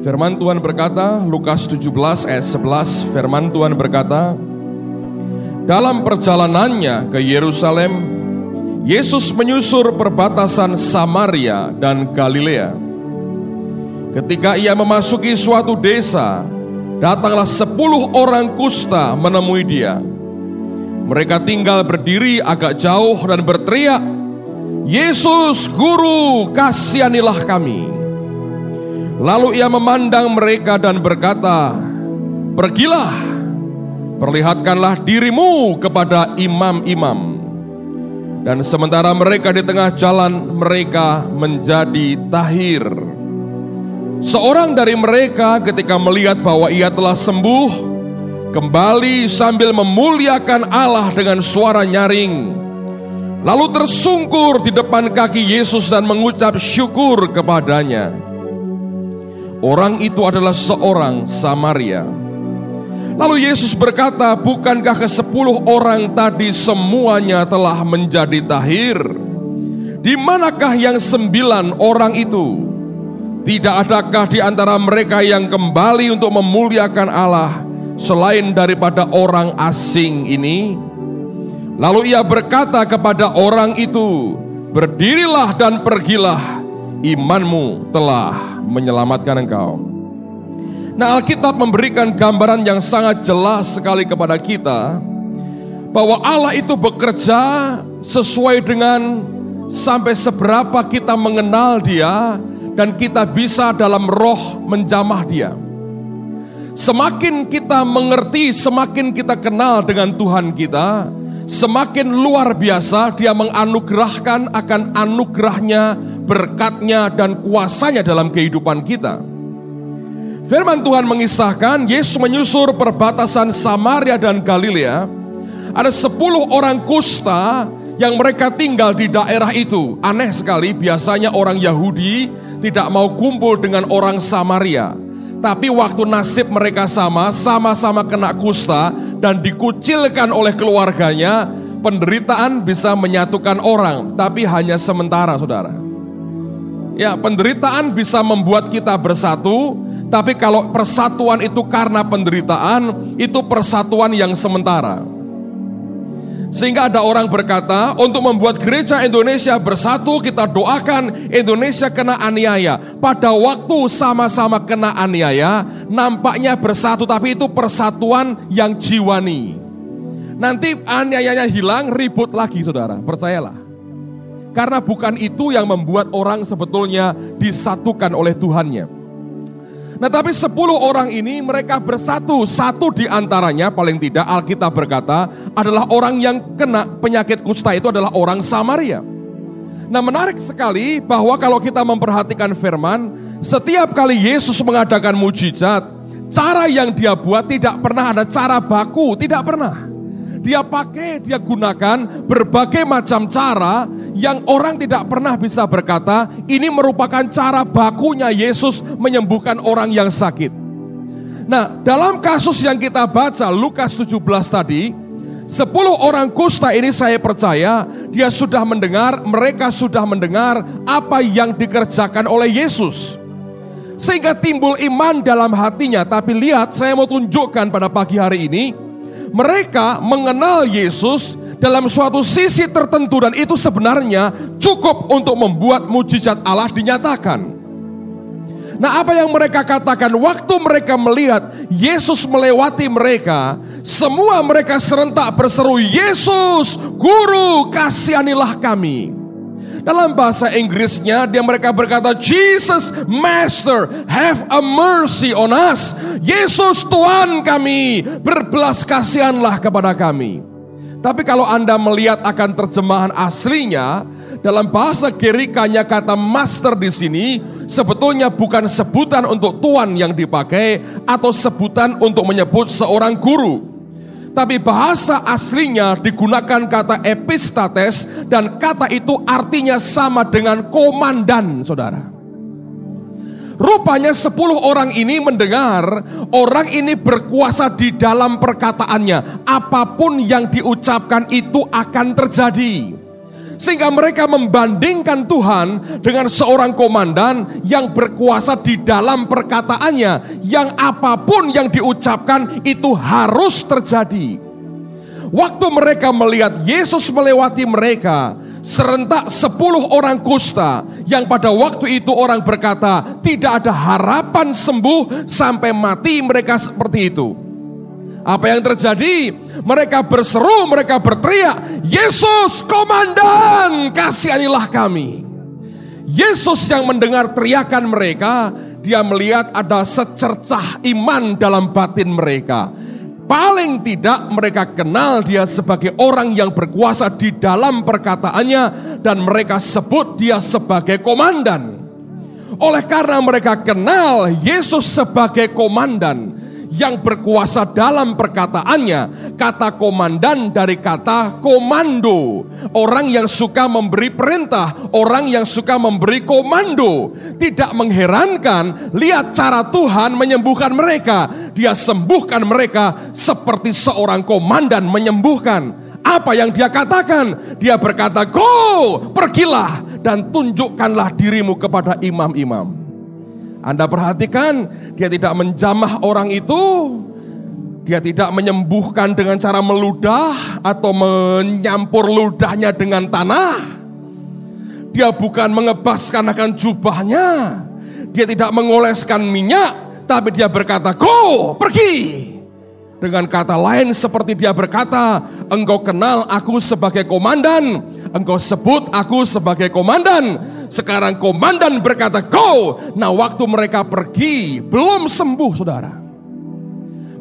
Firman Tuhan berkata, Lukas 17 ayat 11, firman Tuhan berkata, dalam perjalanannya ke Yerusalem, Yesus menyusur perbatasan Samaria dan Galilea. Ketika ia memasuki suatu desa, datanglah 10 orang kusta menemui dia. Mereka tinggal berdiri agak jauh dan berteriak, Yesus, Guru, kasihanilah kami. Lalu ia memandang mereka dan berkata, pergilah, perlihatkanlah dirimu kepada imam-imam. Dan sementara mereka di tengah jalan, mereka menjadi tahir. Seorang dari mereka ketika melihat bahwa ia telah sembuh, kembali sambil memuliakan Allah dengan suara nyaring, lalu tersungkur di depan kaki Yesus dan mengucap syukur kepadanya. Orang itu adalah seorang Samaria. Lalu Yesus berkata, bukankah ke-10 orang tadi semuanya telah menjadi tahir? Di manakah yang 9 orang itu? Tidak adakah di antara mereka yang kembali untuk memuliakan Allah selain daripada orang asing ini? Lalu ia berkata kepada orang itu, berdirilah dan pergilah, imanmu telah menyelamatkan engkau. Nah, Alkitab memberikan gambaran yang sangat jelas sekali kepada kita bahwa Allah itu bekerja sesuai dengan sampai seberapa kita mengenal Dia dan kita bisa dalam roh menjamah Dia. Semakin kita mengerti, semakin kita kenal dengan Tuhan kita, semakin luar biasa Dia menganugerahkan akan anugerahnya, berkatnya dan kuasanya dalam kehidupan kita. Firman Tuhan mengisahkan Yesus menyusur perbatasan Samaria dan Galilea. Ada 10 orang kusta yang mereka tinggal di daerah itu. Aneh sekali, biasanya orang Yahudi tidak mau kumpul dengan orang Samaria. Tapi waktu nasib mereka sama-sama kena kusta dan dikucilkan oleh keluarganya, penderitaan bisa menyatukan orang, tapi hanya sementara, saudara. Ya, penderitaan bisa membuat kita bersatu, tapi kalau persatuan itu karena penderitaan, itu persatuan yang sementara. Sehingga ada orang berkata, untuk membuat gereja Indonesia bersatu, kita doakan Indonesia kena aniaya. Pada waktu sama-sama kena aniaya, nampaknya bersatu, tapi itu persatuan yang jiwani. Nanti aniayanya hilang, ribut lagi, saudara, percayalah. Karena bukan itu yang membuat orang sebetulnya disatukan oleh Tuhannya. Nah, tapi 10 orang ini mereka bersatu. Satu di antaranya paling tidak Alkitab berkata adalah orang yang kena penyakit kusta, itu adalah orang Samaria. Nah, menarik sekali bahwa kalau kita memperhatikan firman, setiap kali Yesus mengadakan mujizat, cara yang dia buat tidak pernah ada cara baku, tidak pernah. Dia gunakan berbagai macam cara yang orang tidak pernah bisa berkata, ini merupakan cara bakunya Yesus menyembuhkan orang yang sakit. Nah, dalam kasus yang kita baca, Lukas 17 tadi, 10 orang kusta ini saya percaya, mereka sudah mendengar apa yang dikerjakan oleh Yesus. Sehingga timbul iman dalam hatinya. Tapi lihat, saya mau tunjukkan pada pagi hari ini, mereka mengenal Yesus dalam suatu sisi tertentu dan itu sebenarnya cukup untuk membuat mujizat Allah dinyatakan. Nah, apa yang mereka katakan waktu mereka melihat Yesus melewati mereka, semua mereka serentak berseru, Yesus, Guru, kasihanilah kami. Dalam bahasa Inggrisnya mereka berkata, Jesus, Master, have a mercy on us. Yesus, Tuhan kami, berbelas kasihanlah kepada kami. Tapi kalau Anda melihat akan terjemahan aslinya, dalam bahasa Gerikanya kata master di sini sebetulnya bukan sebutan untuk Tuhan yang dipakai atau sebutan untuk menyebut seorang guru. Tapi bahasa aslinya digunakan kata epistates dan kata itu artinya sama dengan komandan, saudara. Rupanya 10 orang ini mendengar orang ini berkuasa di dalam perkataannya. Apapun yang diucapkan itu akan terjadi. Sehingga mereka membandingkan Tuhan dengan seorang komandan yang berkuasa di dalam perkataannya, yang apapun yang diucapkan itu harus terjadi. Waktu mereka melihat Yesus melewati mereka, serentak 10 orang kusta, yang pada waktu itu orang berkata tidak ada harapan sembuh sampai mati mereka seperti itu. Apa yang terjadi? Mereka berseru, mereka berteriak, Yesus komandan, kasihanilah kami. Yesus yang mendengar teriakan mereka, dia melihat ada secercah iman dalam batin mereka. Paling tidak mereka kenal dia sebagai orang yang berkuasa di dalam perkataannya, dan mereka sebut dia sebagai komandan. Oleh karena mereka kenal Yesus sebagai komandan yang berkuasa dalam perkataannya, kata komandan dari kata komando, orang yang suka memberi perintah, orang yang suka memberi komando. Tidak mengherankan, lihat cara Tuhan menyembuhkan mereka. Dia sembuhkan mereka seperti seorang komandan menyembuhkan. Apa yang dia katakan? Dia berkata, go, pergilah dan tunjukkanlah dirimu kepada imam-imam. Anda perhatikan, dia tidak menjamah orang itu, dia tidak menyembuhkan dengan cara meludah atau menyampur ludahnya dengan tanah. Dia bukan mengebaskan akan jubahnya, dia tidak mengoleskan minyak, tapi dia berkata, go, pergi. Dengan kata lain seperti dia berkata, engkau kenal aku sebagai komandan, engkau sebut aku sebagai komandan. Sekarang komandan berkata go. Nah, waktu mereka pergi belum sembuh, saudara.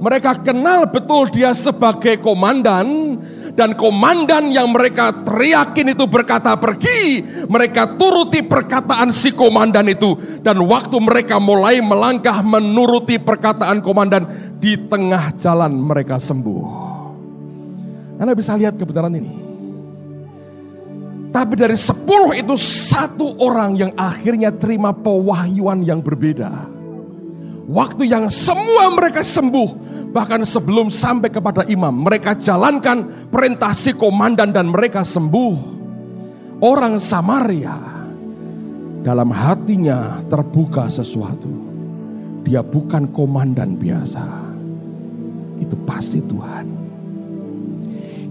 Mereka kenal betul dia sebagai komandan, dan komandan yang mereka teriakin itu berkata pergi. Mereka turuti perkataan si komandan itu, dan waktu mereka mulai melangkah menuruti perkataan komandan, di tengah jalan mereka sembuh. Anda bisa lihat kebenaran ini. Tapi dari 10 itu 1 orang yang akhirnya terima pewahyuan yang berbeda. Waktu yang semua mereka sembuh, bahkan sebelum sampai kepada imam, mereka jalankan perintah si komandan dan mereka sembuh. Orang Samaria, dalam hatinya terbuka sesuatu. Dia bukan komandan biasa. Itu pasti Tuhan.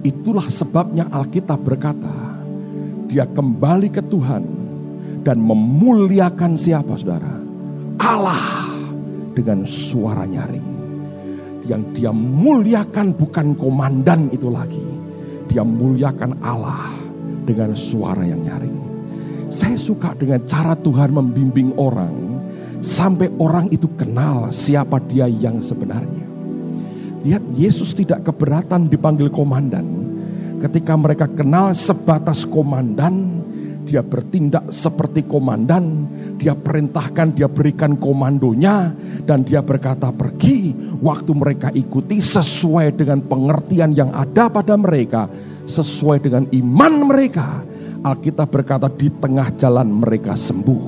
Itulah sebabnya Alkitab berkata, dia kembali ke Tuhan dan memuliakan siapa, saudara? Allah dengan suara nyaring. Yang dia muliakan bukan komandan itu lagi. Dia muliakan Allah dengan suara yang nyaring. Saya suka dengan cara Tuhan membimbing orang sampai orang itu kenal siapa dia yang sebenarnya. Lihat, Yesus tidak keberatan dipanggil komandan. Ketika mereka kenal sebatas komandan, dia bertindak seperti komandan. Dia perintahkan, dia berikan komandonya, dan dia berkata pergi. Waktu mereka ikuti sesuai dengan pengertian yang ada pada mereka, sesuai dengan iman mereka, Alkitab berkata di tengah jalan mereka sembuh.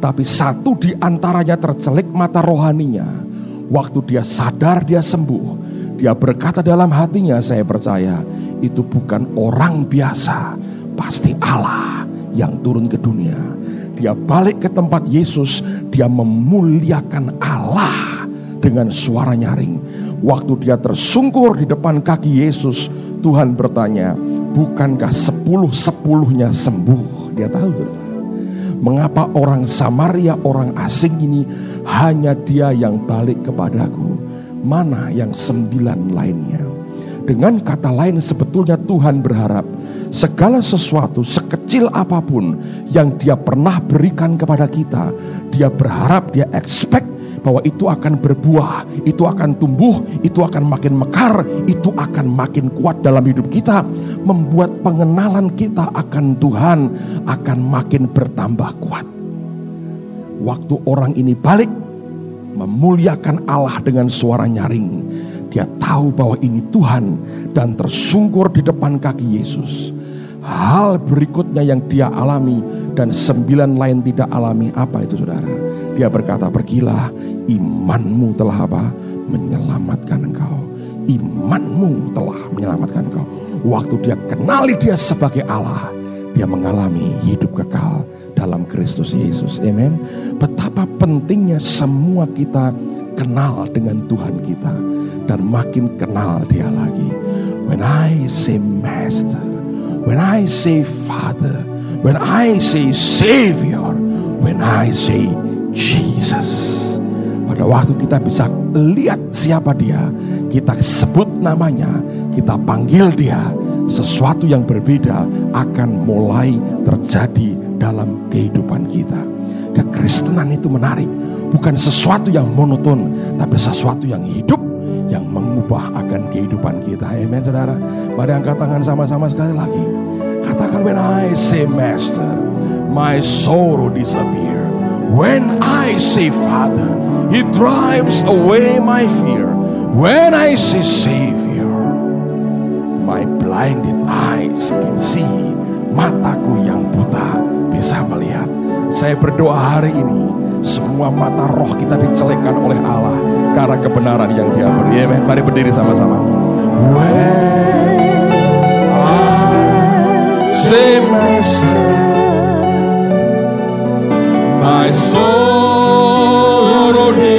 Tapi satu di antaranya tercelik mata rohaninya. Waktu dia sadar dia sembuh, dia berkata dalam hatinya, saya percaya itu bukan orang biasa, pasti Allah yang turun ke dunia. Dia balik ke tempat Yesus, dia memuliakan Allah dengan suara nyaring. Waktu dia tersungkur di depan kaki Yesus, Tuhan bertanya, bukankah 10-10-nya sembuh? Dia tahu mengapa orang Samaria, orang asing ini hanya dia yang balik kepadaku, mana yang 9 lainnya? Dengan kata lain, sebetulnya Tuhan berharap segala sesuatu sekecil apapun yang dia pernah berikan kepada kita, dia berharap, dia expect bahwa itu akan berbuah, itu akan tumbuh, itu akan makin mekar, itu akan makin kuat dalam hidup kita, membuat pengenalan kita akan Tuhan akan makin bertambah kuat. Waktu orang ini balik memuliakan Allah dengan suara nyaring, dia tahu bahwa ini Tuhan dan tersungkur di depan kaki Yesus. Hal berikutnya yang dia alami dan 9 lain tidak alami, apa itu, saudara? Dia berkata, pergilah, imanmu telah apa? Menyelamatkan engkau. Imanmu telah menyelamatkan engkau. Waktu dia kenali dia sebagai Allah, dia mengalami hidup kekal dalam Kristus Yesus. Amen. Betapa pentingnya semua kita kenal dengan Tuhan kita dan makin kenal dia lagi. When I say Master, when I say Father, when I say Savior, when I say Jesus. Pada waktu kita bisa lihat siapa dia, kita sebut namanya, kita panggil dia, sesuatu yang berbeda akan mulai terjadi dalam kehidupan kita. Kekristenan itu menarik, bukan sesuatu yang monoton, tapi sesuatu yang hidup, yang mengubah akan kehidupan kita. Amen, saudara. Mari angkat tangan sama-sama sekali lagi. Katakan, when I say Master, my sorrow disappear. When I say Father, He drives away my fear. When I say Savior, my blinded eyes can see. Mataku yang buta bisa melihat. Saya berdoa hari ini, semua mata roh kita dicelekkan oleh Allah karena kebenaran yang Dia beri. Amen. Mari berdiri sama-sama. When I say Master, my sorrow disappears.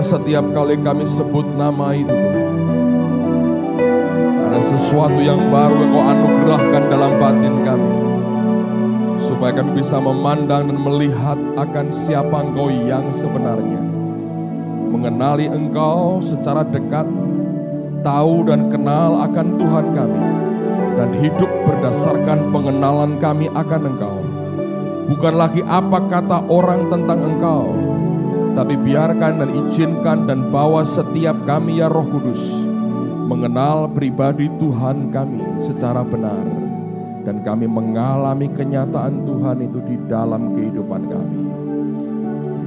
Setiap kali kami sebut nama itu, ada sesuatu yang baru yang Kau anugerahkan dalam batin kami, supaya kami bisa memandang dan melihat akan siapa Engkau yang sebenarnya, mengenali Engkau secara dekat, tahu dan kenal akan Tuhan kami, dan hidup berdasarkan pengenalan kami akan Engkau. Bukan lagi apa kata orang tentang Engkau, tapi biarkan dan izinkan dan bawa setiap kami ya Roh Kudus mengenal pribadi Tuhan kami secara benar, dan kami mengalami kenyataan Tuhan itu di dalam kehidupan kami.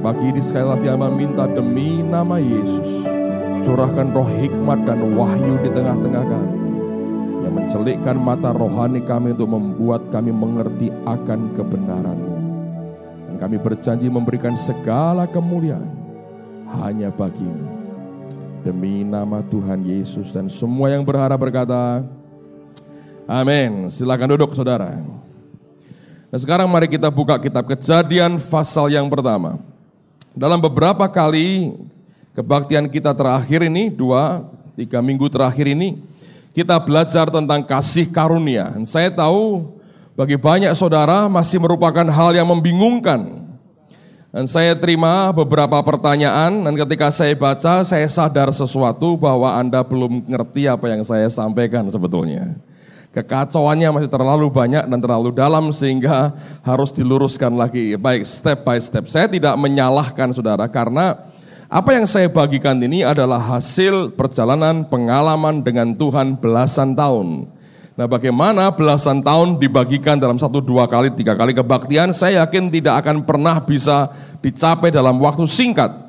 Pagi ini sekali lagi kami minta demi nama Yesus, curahkan roh hikmat dan wahyu di tengah-tengah kami, yang mencelikkan mata rohani kami untuk membuat kami mengerti akan kebenaran-Mu. Dan kami berjanji memberikan segala kemuliaan hanya bagi-Mu. Demi nama Tuhan Yesus, dan semua yang berharap berkata, amin. Silakan duduk saudara. Nah sekarang mari kita buka kitab Kejadian pasal yang pertama. Dalam beberapa kali kebaktian kita terakhir ini, 2-3 minggu terakhir ini, kita belajar tentang kasih karunia. Dan saya tahu bagi banyak saudara masih merupakan hal yang membingungkan. Dan saya terima beberapa pertanyaan, dan ketika saya baca, saya sadar sesuatu bahwa Anda belum ngerti apa yang saya sampaikan sebetulnya. Kekacauannya masih terlalu banyak dan terlalu dalam sehingga harus diluruskan lagi. Baik, step by step. Saya tidak menyalahkan saudara, karena apa yang saya bagikan ini adalah hasil perjalanan pengalaman dengan Tuhan belasan tahun. Nah, bagaimana belasan tahun dibagikan dalam 1, 2 kali, 3 kali kebaktian, saya yakin tidak akan pernah bisa dicapai dalam waktu singkat.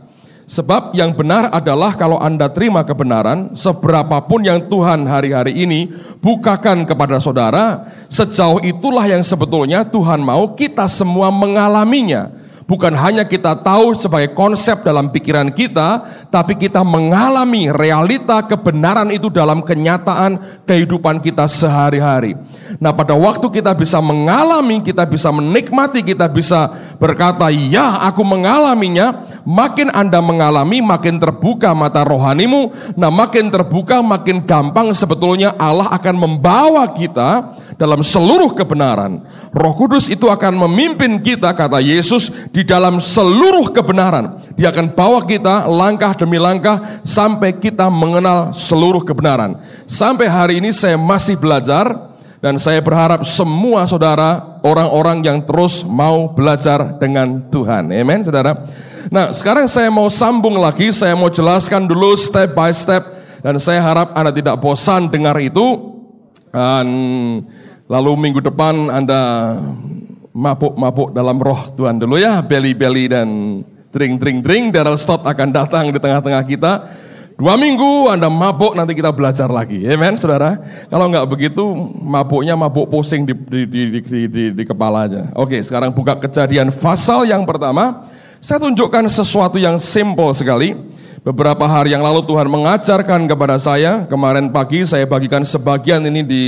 Sebab yang benar adalah kalau Anda terima kebenaran, seberapapun yang Tuhan hari-hari ini bukakan kepada saudara, sejauh itulah yang sebetulnya Tuhan mau kita semua mengalaminya. Bukan hanya kita tahu sebagai konsep dalam pikiran kita, tapi kita mengalami realita kebenaran itu dalam kenyataan kehidupan kita sehari-hari. Nah, pada waktu kita bisa mengalami, kita bisa menikmati, kita bisa berkata, ya aku mengalaminya, makin Anda mengalami, makin terbuka mata rohanimu. Nah, makin terbuka, makin gampang sebetulnya Allah akan membawa kita dalam seluruh kebenaran. Roh Kudus itu akan memimpin kita, kata Yesus, di dalam seluruh kebenaran. Dia akan bawa kita langkah demi langkah sampai kita mengenal seluruh kebenaran. Sampai hari ini saya masih belajar, dan saya berharap semua saudara orang-orang yang terus mau belajar dengan Tuhan. Amen, saudara. Nah, sekarang saya mau sambung lagi, saya mau jelaskan dulu step by step, dan saya harap Anda tidak bosan dengar itu. Dan lalu minggu depan Anda mabuk-mabuk dalam roh Tuhan dulu ya, belly-belly dan drink. Daryl Stott akan datang di tengah-tengah kita. 2 minggu Anda mabuk, nanti kita belajar lagi. Amen, saudara. Kalau enggak begitu, mabuknya mabuk pusing di kepala aja. Oke, sekarang buka Kejadian pasal yang pertama. Saya tunjukkan sesuatu yang simple sekali. Beberapa hari yang lalu Tuhan mengajarkan kepada saya. Kemarin pagi saya bagikan sebagian ini di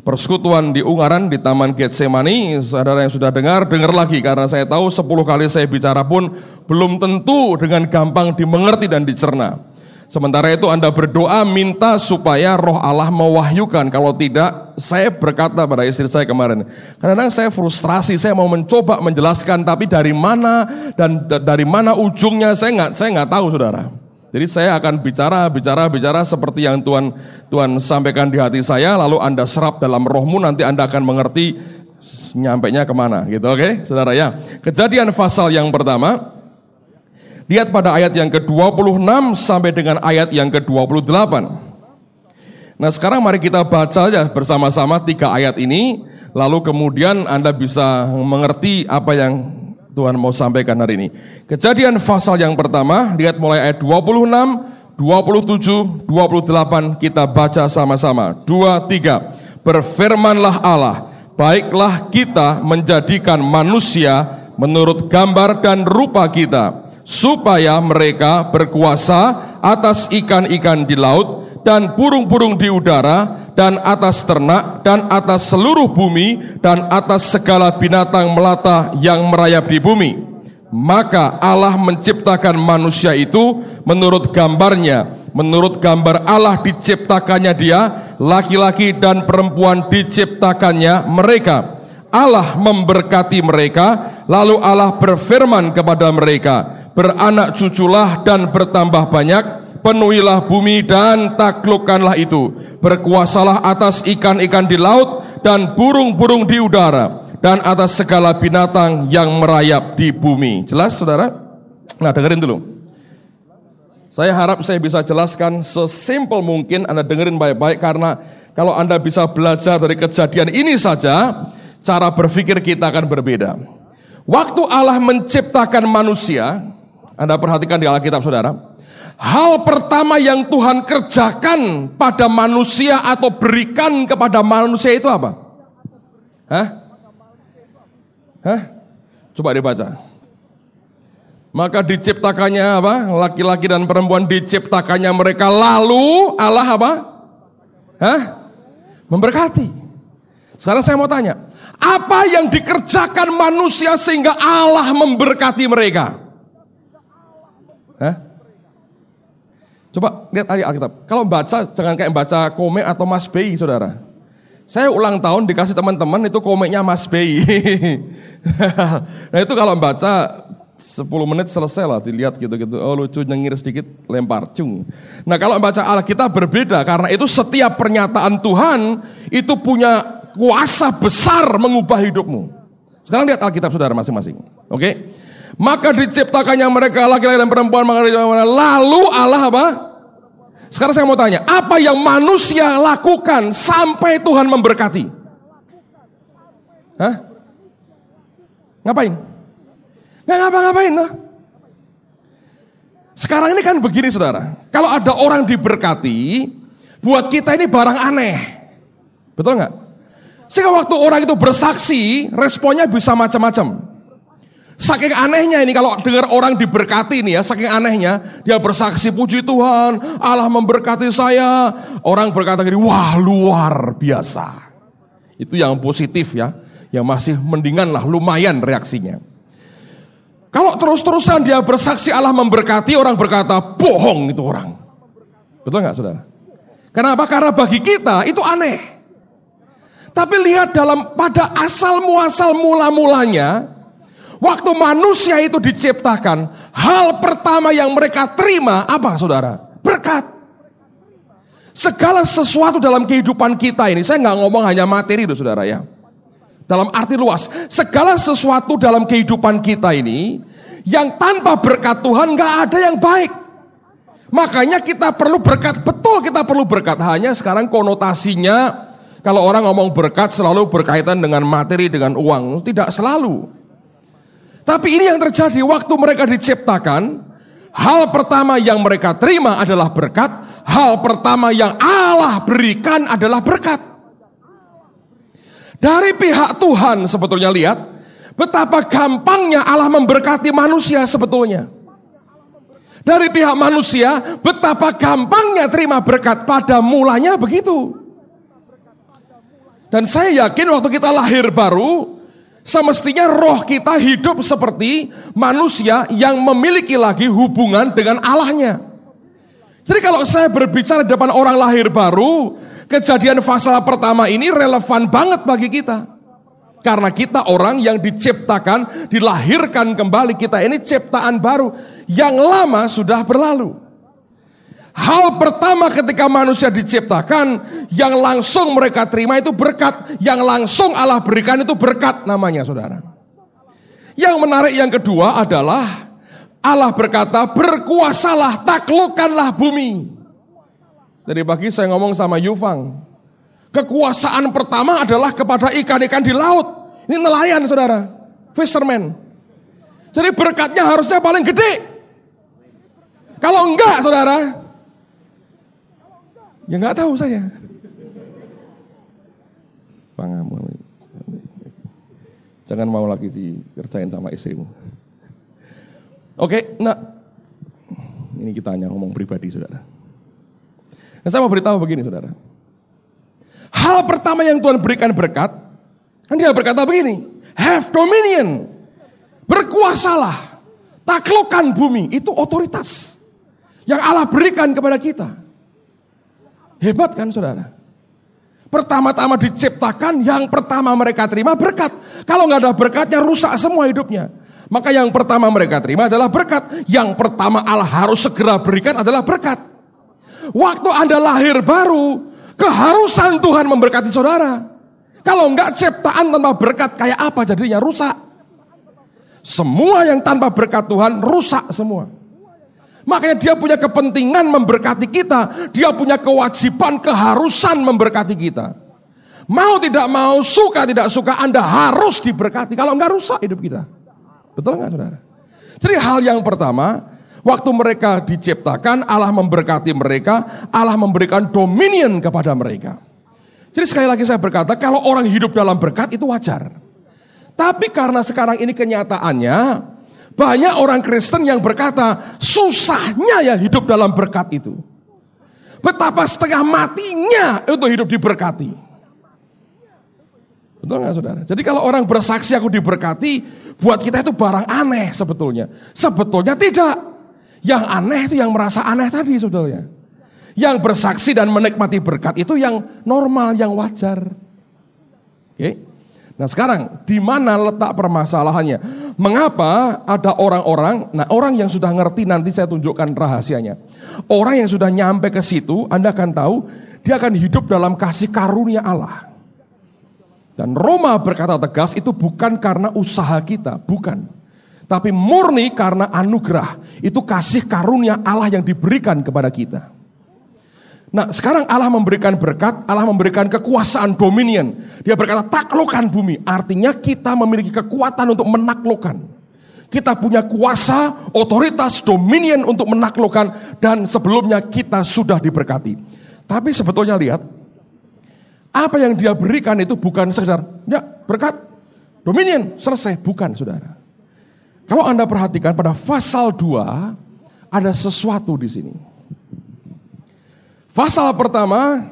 persekutuan di Ungaran, di Taman Getsemani. Saudara yang sudah dengar lagi, karena saya tahu 10 kali saya bicara pun belum tentu dengan gampang dimengerti dan dicerna. Sementara itu Anda berdoa minta supaya Roh Allah mewahyukan. Kalau tidak, saya berkata pada istri saya kemarin, kadang-kadang saya frustrasi, saya mau mencoba menjelaskan, tapi dari mana dan dari mana ujungnya saya nggak tahu, saudara. Jadi saya akan bicara seperti yang Tuhan sampaikan di hati saya, lalu Anda serap dalam rohmu, nanti Anda akan mengerti nyampainya kemana, gitu, oke, saudara ya. Kejadian pasal yang pertama, lihat pada ayat yang ke-26 sampai dengan ayat yang ke-28. Nah sekarang mari kita baca aja bersama-sama 3 ayat ini, lalu kemudian Anda bisa mengerti apa yang Tuhan mau sampaikan hari ini. Kejadian pasal yang pertama, lihat mulai ayat 26, 27, 28, kita baca sama-sama. 2, 3. Berfirmanlah Allah, baiklah kita menjadikan manusia menurut gambar dan rupa kita, supaya mereka berkuasa atas ikan-ikan di laut dan burung-burung di udara, dan atas ternak, dan atas seluruh bumi, dan atas segala binatang melata yang merayap di bumi. Maka Allah menciptakan manusia itu menurut gambarnya. Menurut gambar Allah diciptakannya dia, laki-laki dan perempuan diciptakannya mereka. Allah memberkati mereka, lalu Allah berfirman kepada mereka, beranak cuculah dan bertambah banyak, penuhilah bumi dan taklukkanlah itu. Berkuasalah atas ikan-ikan di laut dan burung-burung di udara, dan atas segala binatang yang merayap di bumi. Jelas, saudara? Nah, dengerin dulu. Saya harap saya bisa jelaskan sesimpel mungkin, Anda dengerin baik-baik, karena kalau Anda bisa belajar dari kejadian ini saja, cara berpikir kita akan berbeda. Waktu Allah menciptakan manusia, Anda perhatikan di Alkitab saudara, hal pertama yang Tuhan kerjakan pada manusia atau berikan kepada manusia itu apa? Coba dibaca. Maka diciptakannya apa? Laki-laki dan perempuan diciptakannya mereka, lalu Allah apa? Memberkati. Sekarang saya mau tanya, apa yang dikerjakan manusia sehingga Allah memberkati mereka? Coba lihat ayat Alkitab. Kalau baca, jangan kayak baca komik atau Mas Bei, saudara. Saya ulang tahun dikasih teman-teman itu komiknya Mas Bei. Nah itu kalau baca 10 menit selesai lah, dilihat gitu-gitu. Oh lucu, nyengir sedikit, lempar, cung. Nah kalau baca Alkitab berbeda, karena itu setiap pernyataan Tuhan itu punya kuasa besar mengubah hidupmu. Sekarang lihat Alkitab saudara masing-masing. Oke? Maka diciptakannya mereka laki-laki dan perempuan, lalu Allah apa? Sekarang saya mau tanya, apa yang manusia lakukan sampai Tuhan memberkati? Ngapain? Nggak ngapa-ngapain loh. Sekarang ini kan begini saudara, kalau ada orang diberkati, buat kita ini barang aneh. Betul nggak? Sehingga waktu orang itu bersaksi, responnya bisa macam-macam. Saking anehnya ini kalau dengar orang diberkati ini ya, saking anehnya dia bersaksi, puji Tuhan, Allah memberkati saya. Orang berkata gini, wah luar biasa. Itu yang positif ya, yang masih mendingan lah, lumayan reaksinya. Kalau terus-terusan dia bersaksi Allah memberkati, orang berkata bohong itu orang. Betul nggak saudara? Kenapa? Karena bagi kita itu aneh. Tapi lihat pada asal muasal mula-mulanya, waktu manusia itu diciptakan, hal pertama yang mereka terima apa saudara? Berkat. Segala sesuatu dalam kehidupan kita ini, saya nggak ngomong hanya materi loh saudara ya. Dalam arti luas, segala sesuatu dalam kehidupan kita ini, yang tanpa berkat Tuhan nggak ada yang baik. Makanya kita perlu berkat, betul kita perlu berkat. Hanya sekarang konotasinya, kalau orang ngomong berkat selalu berkaitan dengan materi, dengan uang. Tidak selalu. Tapi ini yang terjadi waktu mereka diciptakan, hal pertama yang mereka terima adalah berkat. Hal pertama yang Allah berikan adalah berkat. Dari pihak Tuhan sebetulnya lihat, betapa gampangnya Allah memberkati manusia sebetulnya. Dari pihak manusia, betapa gampangnya terima berkat, pada mulanya begitu. Dan saya yakin waktu kita lahir baru, semestinya roh kita hidup seperti manusia yang memiliki lagi hubungan dengan Allahnya. Jadi kalau saya berbicara di depan orang lahir baru, kejadian pasal pertama ini relevan banget bagi kita. Karena kita orang yang diciptakan, dilahirkan kembali, kita ini ciptaan baru. Yang lama sudah berlalu. Hal pertama ketika manusia diciptakan, yang langsung mereka terima itu berkat. Yang langsung Allah berikan itu berkat namanya saudara. Yang menarik yang kedua adalah Allah berkata, berkuasalah, taklukkanlah bumi. Dari pagi saya ngomong sama Yufang, kekuasaan pertama adalah kepada ikan-ikan di laut. Ini nelayan saudara, fisherman. Jadi berkatnya harusnya paling gede. Kalau enggak saudara, ya enggak tahu saya. Jangan mau lagi dikerjain sama istrimu. Oke, nah ini kita hanya ngomong pribadi saudara. Nah, saya mau beritahu begini saudara. Hal pertama yang Tuhan berikan berkat, kan dia berkata begini, have dominion, berkuasalah, taklukkan bumi, itu otoritas yang Allah berikan kepada kita. Hebat kan saudara? Pertama-tama diciptakan, yang pertama mereka terima berkat. Kalau nggak ada berkatnya rusak semua hidupnya. Maka yang pertama mereka terima adalah berkat. Yang pertama Allah harus segera berikan adalah berkat. Waktu Anda lahir baru, keharusan Tuhan memberkati saudara. Kalau enggak, ciptaan tanpa berkat kayak apa jadinya? Rusak. Semua yang tanpa berkat Tuhan rusak semua. Makanya dia punya kepentingan memberkati kita. Dia punya kewajiban, keharusan memberkati kita. Mau tidak mau, suka tidak suka, Anda harus diberkati. Kalau enggak, rusak hidup kita. Betul enggak, saudara? Jadi hal yang pertama, waktu mereka diciptakan, Allah memberkati mereka, Allah memberikan dominion kepada mereka. Jadi sekali lagi saya berkata, kalau orang hidup dalam berkat itu wajar. Tapi karena sekarang ini kenyataannya, banyak orang Kristen yang berkata, susahnya ya hidup dalam berkat itu. Betapa setengah matinya untuk hidup diberkati. Betul nggak, saudara? Jadi kalau orang bersaksi aku diberkati, buat kita itu barang aneh sebetulnya. Sebetulnya tidak. Yang aneh itu yang merasa aneh tadi, sebetulnya. Yang bersaksi dan menikmati berkat itu yang normal, yang wajar. Oke? Nah sekarang, di mana letak permasalahannya? Mengapa ada orang-orang, nah orang yang sudah ngerti, nanti saya tunjukkan rahasianya. Orang yang sudah nyampe ke situ, Anda akan tahu, dia akan hidup dalam kasih karunia Allah. Dan Roma berkata tegas, itu bukan karena usaha kita, bukan. Tapi murni karena anugerah. Itu kasih karunia Allah yang diberikan kepada kita. Nah sekarang Allah memberikan berkat, Allah memberikan kekuasaan dominion. Dia berkata taklukkan bumi. Artinya kita memiliki kekuatan untuk menaklukkan. Kita punya kuasa, otoritas, dominion untuk menaklukkan. Dan sebelumnya kita sudah diberkati. Tapi sebetulnya lihat, apa yang dia berikan itu bukan sekedar ya berkat, dominion, selesai. Bukan, saudara. Kalau Anda perhatikan pada pasal 2 ada sesuatu di sini. Pasal pertama,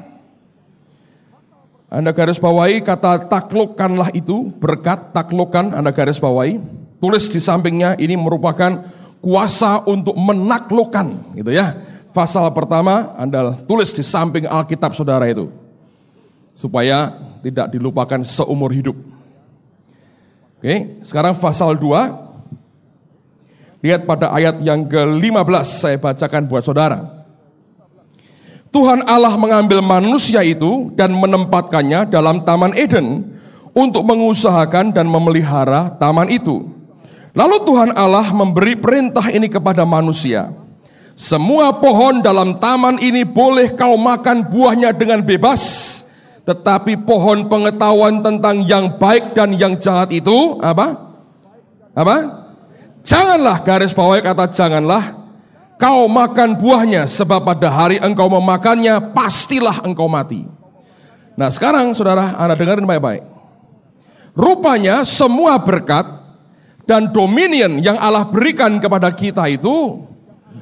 Anda garis bawahi kata taklukkanlah itu, berkat, taklukkan, Anda garis bawahi. Tulis di sampingnya, ini merupakan kuasa untuk menaklukkan, gitu ya. Pasal pertama Anda tulis di samping Alkitab saudara itu, supaya tidak dilupakan seumur hidup. Oke, sekarang pasal 2. Lihat pada ayat yang ke-15, saya bacakan buat saudara. Tuhan Allah mengambil manusia itu dan menempatkannya dalam Taman Eden untuk mengusahakan dan memelihara taman itu. Lalu Tuhan Allah memberi perintah ini kepada manusia. Semua pohon dalam taman ini boleh kau makan buahnya dengan bebas. Tetapi pohon pengetahuan tentang yang baik dan yang jahat itu apa? Janganlah, garis bawahi kata janganlah kau makan buahnya, sebab pada hari engkau memakannya pastilah engkau mati. Nah sekarang saudara, Anda dengarin baik-baik. Rupanya semua berkat dan dominion yang Allah berikan kepada kita itu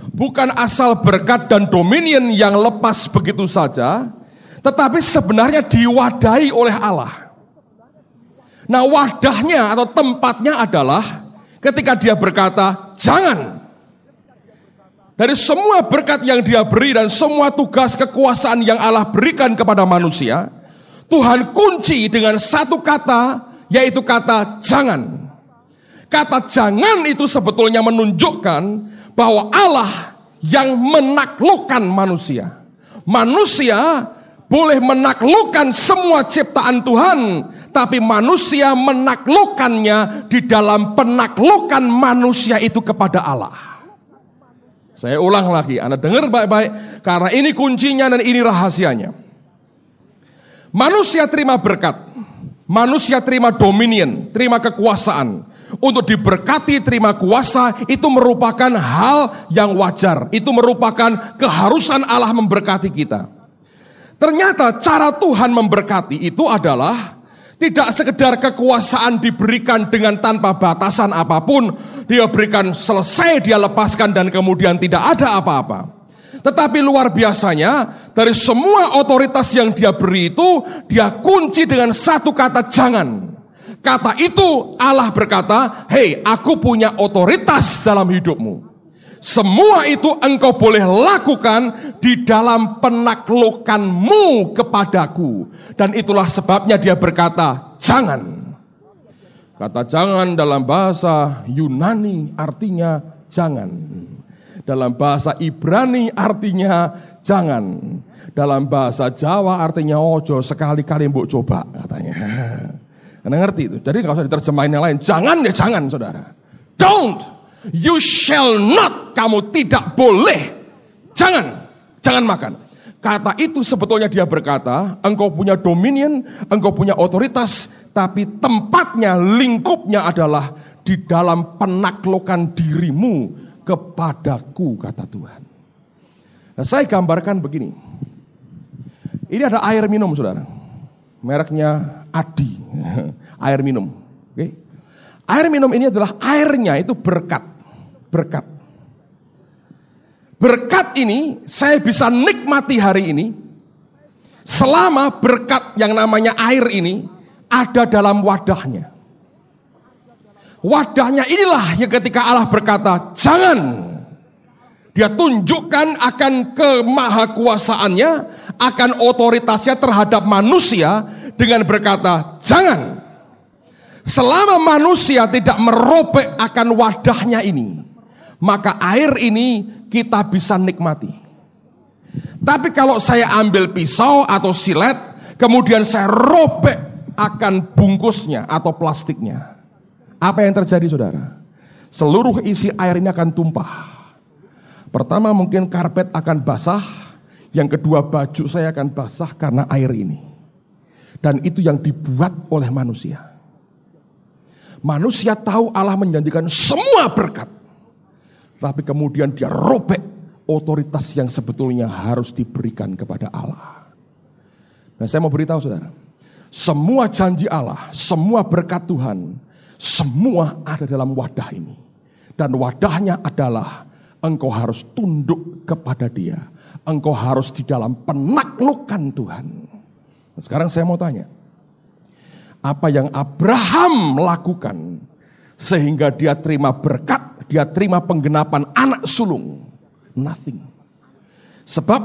bukan asal berkat dan dominion yang lepas begitu saja, tetapi sebenarnya diwadahi oleh Allah. Nah wadahnya atau tempatnya adalah ketika dia berkata jangan. Dari semua berkat yang dia beri dan semua tugas kekuasaan yang Allah berikan kepada manusia, Tuhan kunci dengan satu kata, yaitu kata jangan. Kata jangan itu sebetulnya menunjukkan bahwa Allah yang menaklukkan manusia. Manusia boleh menaklukkan semua ciptaan Tuhan, tapi manusia menaklukkannya di dalam penaklukan manusia itu kepada Allah. Saya ulang lagi, Anda dengar baik-baik, karena ini kuncinya dan ini rahasianya. Manusia terima berkat, manusia terima dominion, terima kekuasaan. Untuk diberkati, terima kuasa, itu merupakan hal yang wajar. Itu merupakan keharusan Allah memberkati kita. Ternyata cara Tuhan memberkati itu adalah tidak sekedar kekuasaan diberikan dengan tanpa batasan apapun. Dia berikan selesai, dia lepaskan dan kemudian tidak ada apa-apa. Tetapi luar biasanya, dari semua otoritas yang dia beri itu, dia kunci dengan satu kata jangan. Kata itu Allah berkata, hei aku punya otoritas dalam hidupmu. Semua itu engkau boleh lakukan di dalam penaklukanmu kepadaku. Dan itulah sebabnya dia berkata jangan. Kata jangan dalam bahasa Yunani artinya jangan. Dalam bahasa Ibrani artinya jangan. Dalam bahasa Jawa artinya ojo, sekali-kali mbok coba katanya. Anda ngerti itu? Jadi gak usah diterjemahin yang lain. Jangan ya jangan saudara. Don't. You shall not, kamu tidak boleh. Jangan makan. Kata itu sebetulnya dia berkata, engkau punya dominion, engkau punya otoritas, tapi tempatnya, lingkupnya adalah di dalam penaklukan dirimu kepadaku, kata Tuhan. Nah, saya gambarkan begini. Ini ada air minum, saudara. Mereknya Adi. Air minum. Okay? Air minum ini adalah airnya itu berkat. Berkat ini saya bisa nikmati hari ini selama berkat yang namanya air ini ada dalam wadahnya. Wadahnya inilah yang ketika Allah berkata, jangan. Dia tunjukkan akan kemahakuasaannya, akan otoritasnya terhadap manusia dengan berkata, jangan. Selama manusia tidak merobek akan wadahnya ini, maka air ini kita bisa nikmati. Tapi kalau saya ambil pisau atau silet, kemudian saya robek akan bungkusnya atau plastiknya, apa yang terjadi, saudara? Seluruh isi air ini akan tumpah. Pertama mungkin karpet akan basah, yang kedua baju saya akan basah karena air ini. Dan itu yang dibuat oleh manusia. Manusia tahu Allah menjanjikan semua berkat, tapi kemudian dia robek otoritas yang sebetulnya harus diberikan kepada Allah. Nah, saya mau beritahu saudara, semua janji Allah, semua berkat Tuhan, semua ada dalam wadah ini. Dan wadahnya adalah engkau harus tunduk kepada Dia. Engkau harus di dalam penaklukan Tuhan. Nah, sekarang saya mau tanya, apa yang Abraham lakukan sehingga dia terima berkat, dia terima penggenapan anak sulung? Nothing. Sebab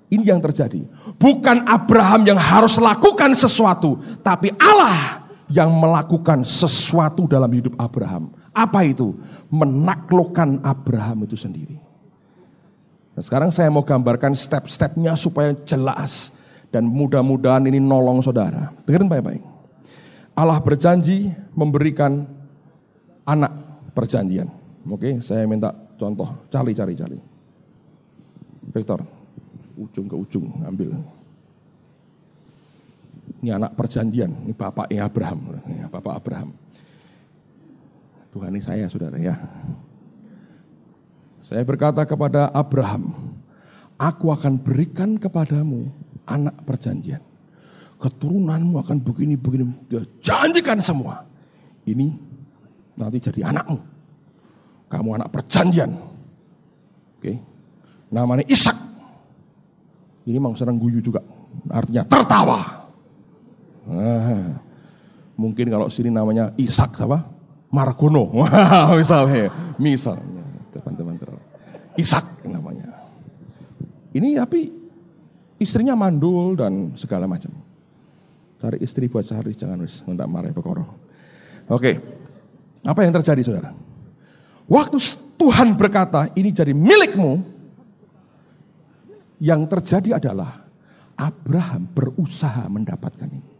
ini yang terjadi. Bukan Abraham yang harus lakukan sesuatu, tapi Allah yang melakukan sesuatu dalam hidup Abraham. Apa itu? Menaklukkan Abraham itu sendiri. Nah, sekarang saya mau gambarkan step-stepnya supaya jelas. Dan mudah-mudahan ini nolong saudara. Dengerin baik-baik. Allah berjanji memberikan anak perjanjian. Oke, saya minta contoh. Cari. Victor, ujung ke ujung ambil. Ini anak perjanjian. Ini bapaknya Abraham. Bapak Abraham. Tuhan ini saya, saudara ya. Saya berkata kepada Abraham, aku akan berikan kepadamu anak perjanjian. Keturunanmu akan begini. Dia janjikan semua. Ini nanti jadi anakmu. Kamu anak perjanjian. Oke. Namanya Ishak. Ini memang serang guyu juga. Artinya tertawa. Nah, mungkin kalau sini namanya Ishak apa? Margono. Misalnya. Teman-teman. Ishak namanya. Ini tapi istrinya mandul dan segala macam. Cari istri buat cari, jangan wis ngendak marah perkara. Oke. Apa yang terjadi, saudara? Waktu Tuhan berkata, ini jadi milikmu, yang terjadi adalah Abraham berusaha mendapatkan ini.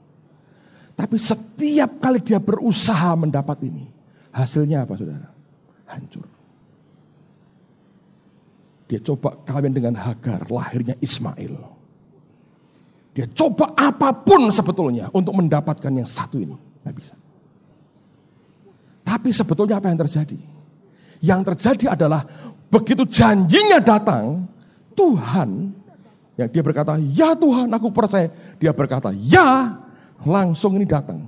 Tapi setiap kali dia berusaha mendapat ini, hasilnya apa, saudara? Hancur. Dia coba kawin dengan Hagar, lahirnya Ismail. Dia coba apapun sebetulnya untuk mendapatkan yang satu ini. Nggak bisa. Tapi sebetulnya apa yang terjadi? Yang terjadi adalah begitu janjinya datang, Tuhan, yang dia berkata, ya Tuhan aku percaya. Dia berkata, ya, langsung ini datang.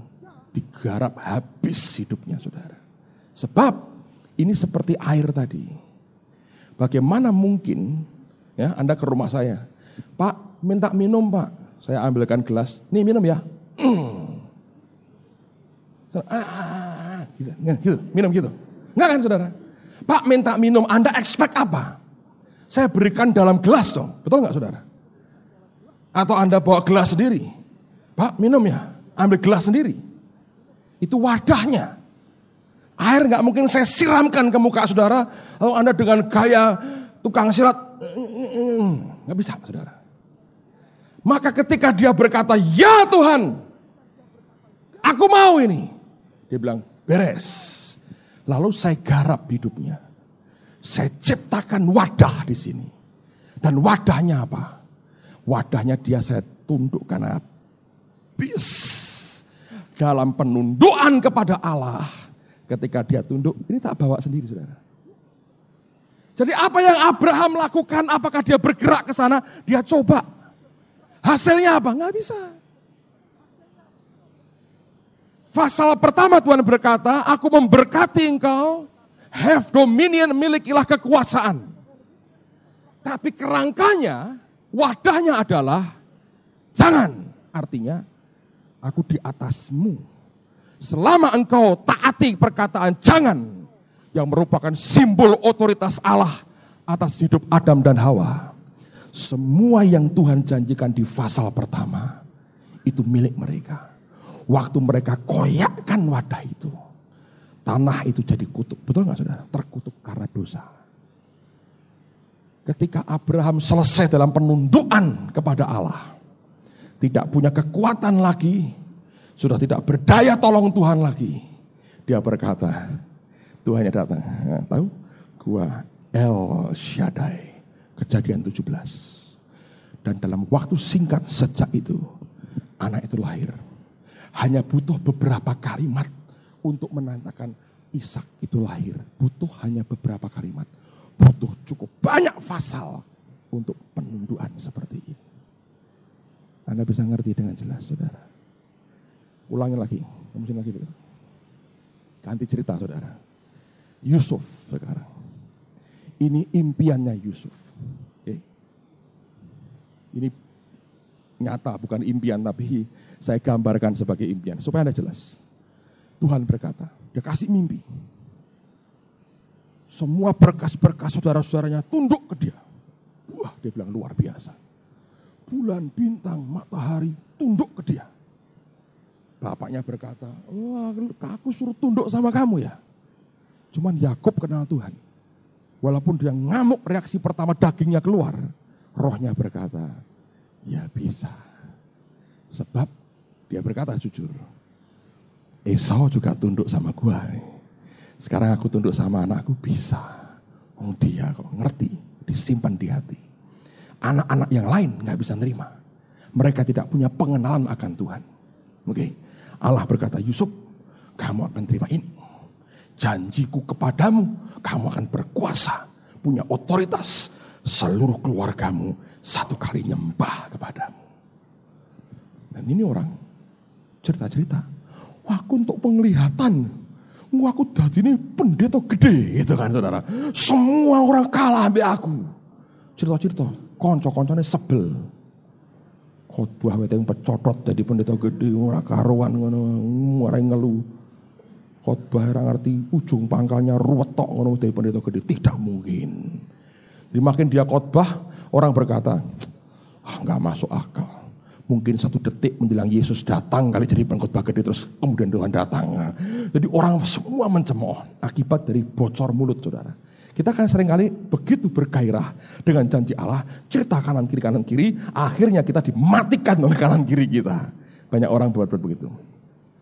Digarap habis hidupnya, saudara. Sebab ini seperti air tadi. Bagaimana mungkin, ya Anda ke rumah saya, Pak minta minum Pak. Saya ambilkan gelas, nih minum ya. Gitu, minum gitu. Enggak kan saudara? Pak minta minum, Anda expect apa? Saya berikan dalam gelas dong, betul enggak saudara? Atau Anda bawa gelas sendiri? Pak minum ya, ambil gelas sendiri. Itu wadahnya. Air enggak mungkin saya siramkan ke muka saudara, lalu Anda dengan gaya tukang silat, enggak bisa saudara. Maka ketika dia berkata, ya Tuhan, aku mau ini. Dia bilang, beres. Lalu saya garap hidupnya. Saya ciptakan wadah di sini. Dan wadahnya apa? Wadahnya dia saya tundukkan habis. Dalam penundukan kepada Allah. Ketika dia tunduk, ini tak bawa sendiri saudara. Jadi apa yang Abraham lakukan, apakah dia bergerak ke sana? Dia coba. Hasilnya apa? Nggak bisa. Pasal pertama Tuhan berkata, aku memberkati engkau, have dominion, milikilah kekuasaan. Tapi kerangkanya, wadahnya adalah, jangan. Artinya, aku di atasmu. Selama engkau taati perkataan jangan, yang merupakan simbol otoritas Allah atas hidup Adam dan Hawa. Semua yang Tuhan janjikan di pasal pertama, itu milik mereka. Waktu mereka koyakkan wadah itu, tanah itu jadi kutuk. Betul gak saudara? Terkutuk karena dosa. Ketika Abraham selesai dalam penundukan kepada Allah, tidak punya kekuatan lagi, sudah tidak berdaya tolong Tuhan lagi, dia berkata, Tuhannya datang, tahu? Gua El Shaddai, Kejadian 17. Dan dalam waktu singkat sejak itu, anak itu lahir. Hanya butuh beberapa kalimat untuk menandakan Ishak itu lahir. Butuh hanya beberapa kalimat. Butuh cukup banyak pasal untuk penundukan seperti ini. Anda bisa ngerti dengan jelas, saudara. Ulangi lagi, mungkin lagi. Ganti cerita, saudara. Yusuf sekarang. Ini impiannya Yusuf. Okay. Ini nyata, bukan impian, tapi saya gambarkan sebagai impian. Supaya Anda jelas. Tuhan berkata, dia kasih mimpi. Semua berkas-berkas saudara-saudaranya tunduk ke dia. Wah, dia bilang luar biasa. Bulan, bintang, matahari tunduk ke dia. Bapaknya berkata, wah, aku suruh tunduk sama kamu ya. Cuman Yakub kenal Tuhan. Walaupun dia ngamuk, reaksi pertama dagingnya keluar. Rohnya berkata, ya bisa. Sebab dia berkata jujur, Esau juga tunduk sama gua. Sekarang aku tunduk sama anakku, bisa. Oh dia kok ngerti, disimpan di hati. Anak-anak yang lain gak bisa nerima. Mereka tidak punya pengenalan akan Tuhan. Oke, Allah berkata, Yusuf, kamu akan terima ini. Janjiku kepadamu, kamu akan berkuasa, punya otoritas, seluruh keluargamu satu kali nyembah kepadamu. Dan ini orang cerita-cerita, wah aku untuk penglihatan, wah aku tadi ini pendeta gede gitu kan saudara. Semua orang kalah ambil aku. Cerita-cerita, konco-koncone sebel. Khotbah weteng pecotot jadi pendeta gede, ora karuan ngono, ora ngeluh. Khotbah ora ngerti ujung pangkalnya ruwetok ngono dari pendeta gede, tidak mungkin. Makin dia khotbah, orang berkata, enggak masuk akal. Mungkin 1 detik menjelang Yesus datang kali jadi pengkhotbah gede terus kemudian Tuhan datang. Jadi orang semua mencemooh akibat dari bocor mulut saudara. Kita kan seringkali begitu bergairah dengan janji Allah, cerita kanan kiri, akhirnya kita dimatikan oleh kanan kiri kita. Banyak orang buat begitu.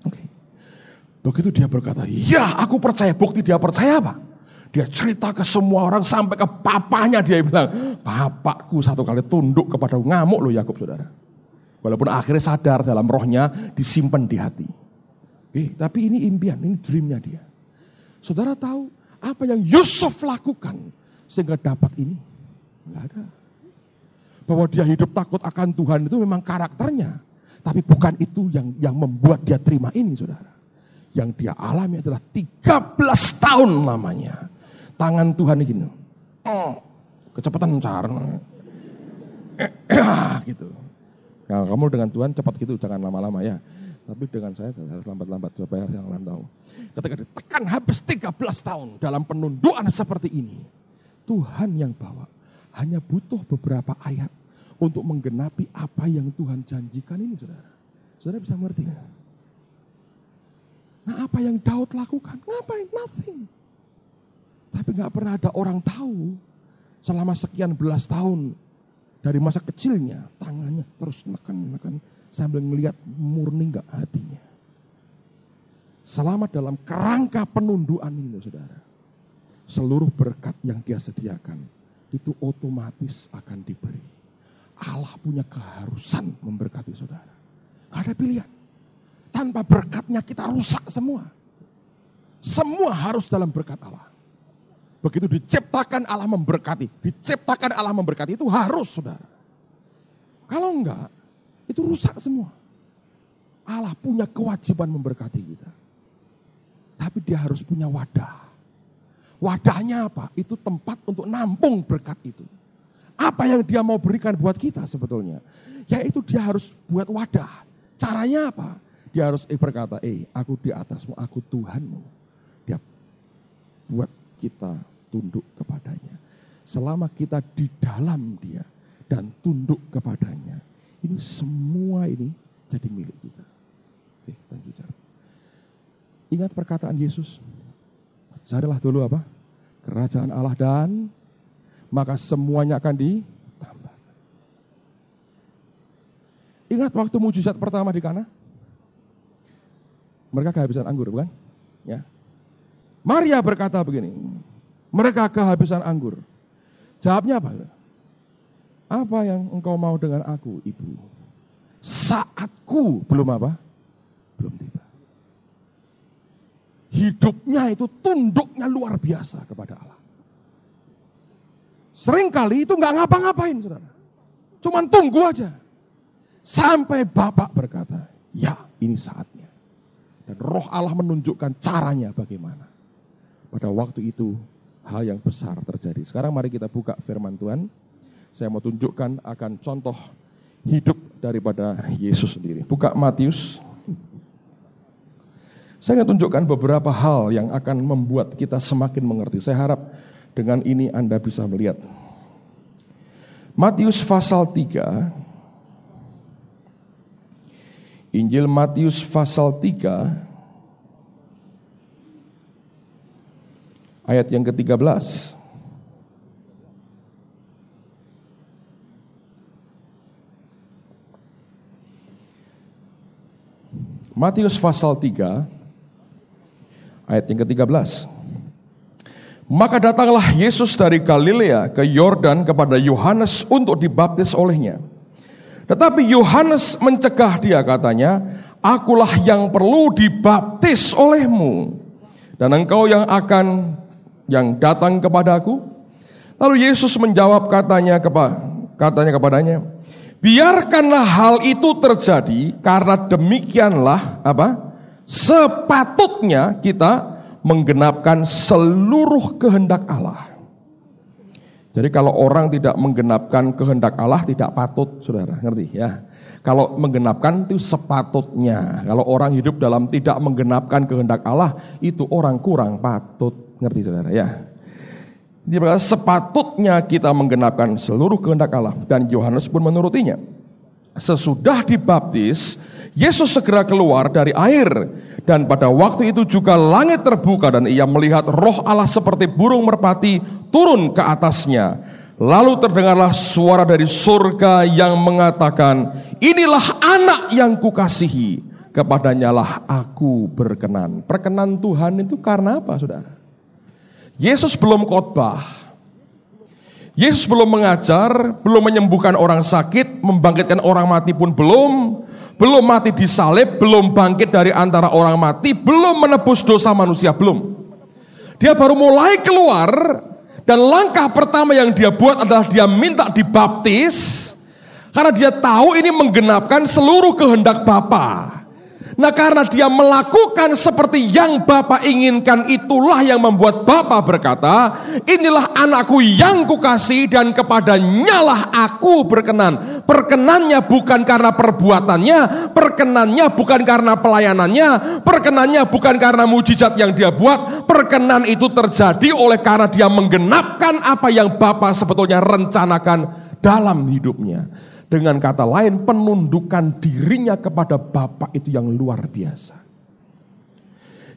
Oke. Begitu dia berkata, ya aku percaya. Bukti dia percaya apa? Dia cerita ke semua orang sampai ke papanya dia bilang, bapakku satu kali tunduk kepada ngamuk loh Yakub saudara. Walaupun akhirnya sadar dalam rohnya disimpan di hati. Tapi ini impian, ini dreamnya dia. Saudara tahu apa yang Yusuf lakukan sehingga dapat ini? Enggak ada. Bahwa dia hidup takut akan Tuhan itu memang karakternya. Tapi bukan itu yang membuat dia terima ini saudara. Yang dia alami adalah 13 tahun lamanya. Tangan Tuhan ini gini. Kecepatan mencar. Gitu. Nah, kamu dengan Tuhan cepat gitu, jangan lama-lama ya. Tapi dengan saya harus lambat-lambat supaya yang lain tahu. Ketika ditekan habis 13 tahun dalam penundukan seperti ini. Tuhan yang bawa. Hanya butuh beberapa ayat untuk menggenapi apa yang Tuhan janjikan ini saudara. Saudara bisa mengerti kan? Nah apa yang Daud lakukan? Ngapain? Nothing. Tapi gak pernah ada orang tahu selama sekian belas tahun dari masa kecilnya tangannya terus neken sambil melihat murni gak hatinya. Selama dalam kerangka penundukan ini, saudara, seluruh berkat yang dia sediakan itu otomatis akan diberi. Allah punya keharusan memberkati saudara. Gak ada pilihan. Tanpa berkatnya kita rusak semua. Semua harus dalam berkat Allah. Begitu diciptakan Allah memberkati. Diciptakan Allah memberkati itu harus, saudara. Kalau enggak, itu rusak semua. Allah punya kewajiban memberkati kita. Tapi dia harus punya wadah. Wadahnya apa? Itu tempat untuk nampung berkat itu. Apa yang dia mau berikan buat kita sebetulnya? Yaitu dia harus buat wadah. Caranya apa? Dia harus berkata, aku di atasmu, aku Tuhanmu. Dia buat kita tunduk kepadanya. Selama kita di dalam dia dan tunduk kepadanya, ini semua ini jadi milik kita. Ingat perkataan Yesus, carilah dulu apa? Kerajaan Allah dan maka semuanya akan ditambah. Ingat waktu mujizat pertama di Kana? Mereka kehabisan anggur, bukan? Ya. Maria berkata begini, mereka kehabisan anggur. Jawabnya apa? Apa yang engkau mau dengan aku, Ibu? Saatku belum apa? Belum tiba. Hidupnya itu tunduknya luar biasa kepada Allah. Seringkali itu nggak ngapa-ngapain, saudara. Cuman tunggu aja. Sampai Bapak berkata, ya ini saatnya. Dan Roh Allah menunjukkan caranya bagaimana. Pada waktu itu hal yang besar terjadi. Sekarang mari kita buka firman Tuhan. Saya mau tunjukkan akan contoh hidup daripada Yesus sendiri. Buka Matius. Saya akan tunjukkan beberapa hal yang akan membuat kita semakin mengerti. Saya harap dengan ini Anda bisa melihat. Matius pasal 3. Injil Matius pasal 3. Ayat yang ke-13. Matius pasal 3. Ayat yang ke-13. Maka datanglah Yesus dari Galilea ke Yordan kepada Yohanes untuk dibaptis olehnya. Tetapi Yohanes mencegah dia, katanya, akulah yang perlu dibaptis olehmu, dan engkau yang datang kepadaku. Lalu Yesus menjawab katanya kepadanya, biarkanlah hal itu terjadi, karena demikianlah sepatutnya kita menggenapkan seluruh kehendak Allah. Jadi kalau orang tidak menggenapkan kehendak Allah tidak patut, saudara, ngerti ya? Kalau menggenapkan itu sepatutnya. Kalau orang hidup dalam tidak menggenapkan kehendak Allah, itu orang kurang patut, ngerti saudara ya? Dia berkata sepatutnya kita menggenapkan seluruh kehendak Allah, dan Yohanes pun menurutinya. Sesudah dibaptis, Yesus segera keluar dari air, dan pada waktu itu juga langit terbuka dan ia melihat Roh Allah seperti burung merpati turun ke atasnya. Lalu terdengarlah suara dari surga yang mengatakan, inilah anak yang kukasihi, kepadanyalah aku berkenan. Perkenan Tuhan itu karena apa, saudara? Yesus belum khotbah, Yesus belum mengajar, belum menyembuhkan orang sakit, membangkitkan orang mati pun belum mati disalib, belum bangkit dari antara orang mati, belum menebus dosa manusia, belum. Dia baru mulai keluar, dan langkah pertama yang dia buat adalah dia minta dibaptis, karena dia tahu ini menggenapkan seluruh kehendak Bapa. Nah, karena dia melakukan seperti yang Bapa inginkan, itulah yang membuat Bapa berkata, inilah anakku yang kukasihi dan kepadanyalah aku berkenan. Perkenannya bukan karena perbuatannya, perkenannya bukan karena pelayanannya, perkenannya bukan karena mujizat yang dia buat. Perkenan itu terjadi oleh karena dia menggenapkan apa yang Bapa sebetulnya rencanakan dalam hidupnya. Dengan kata lain, penundukan dirinya kepada Bapa itu yang luar biasa.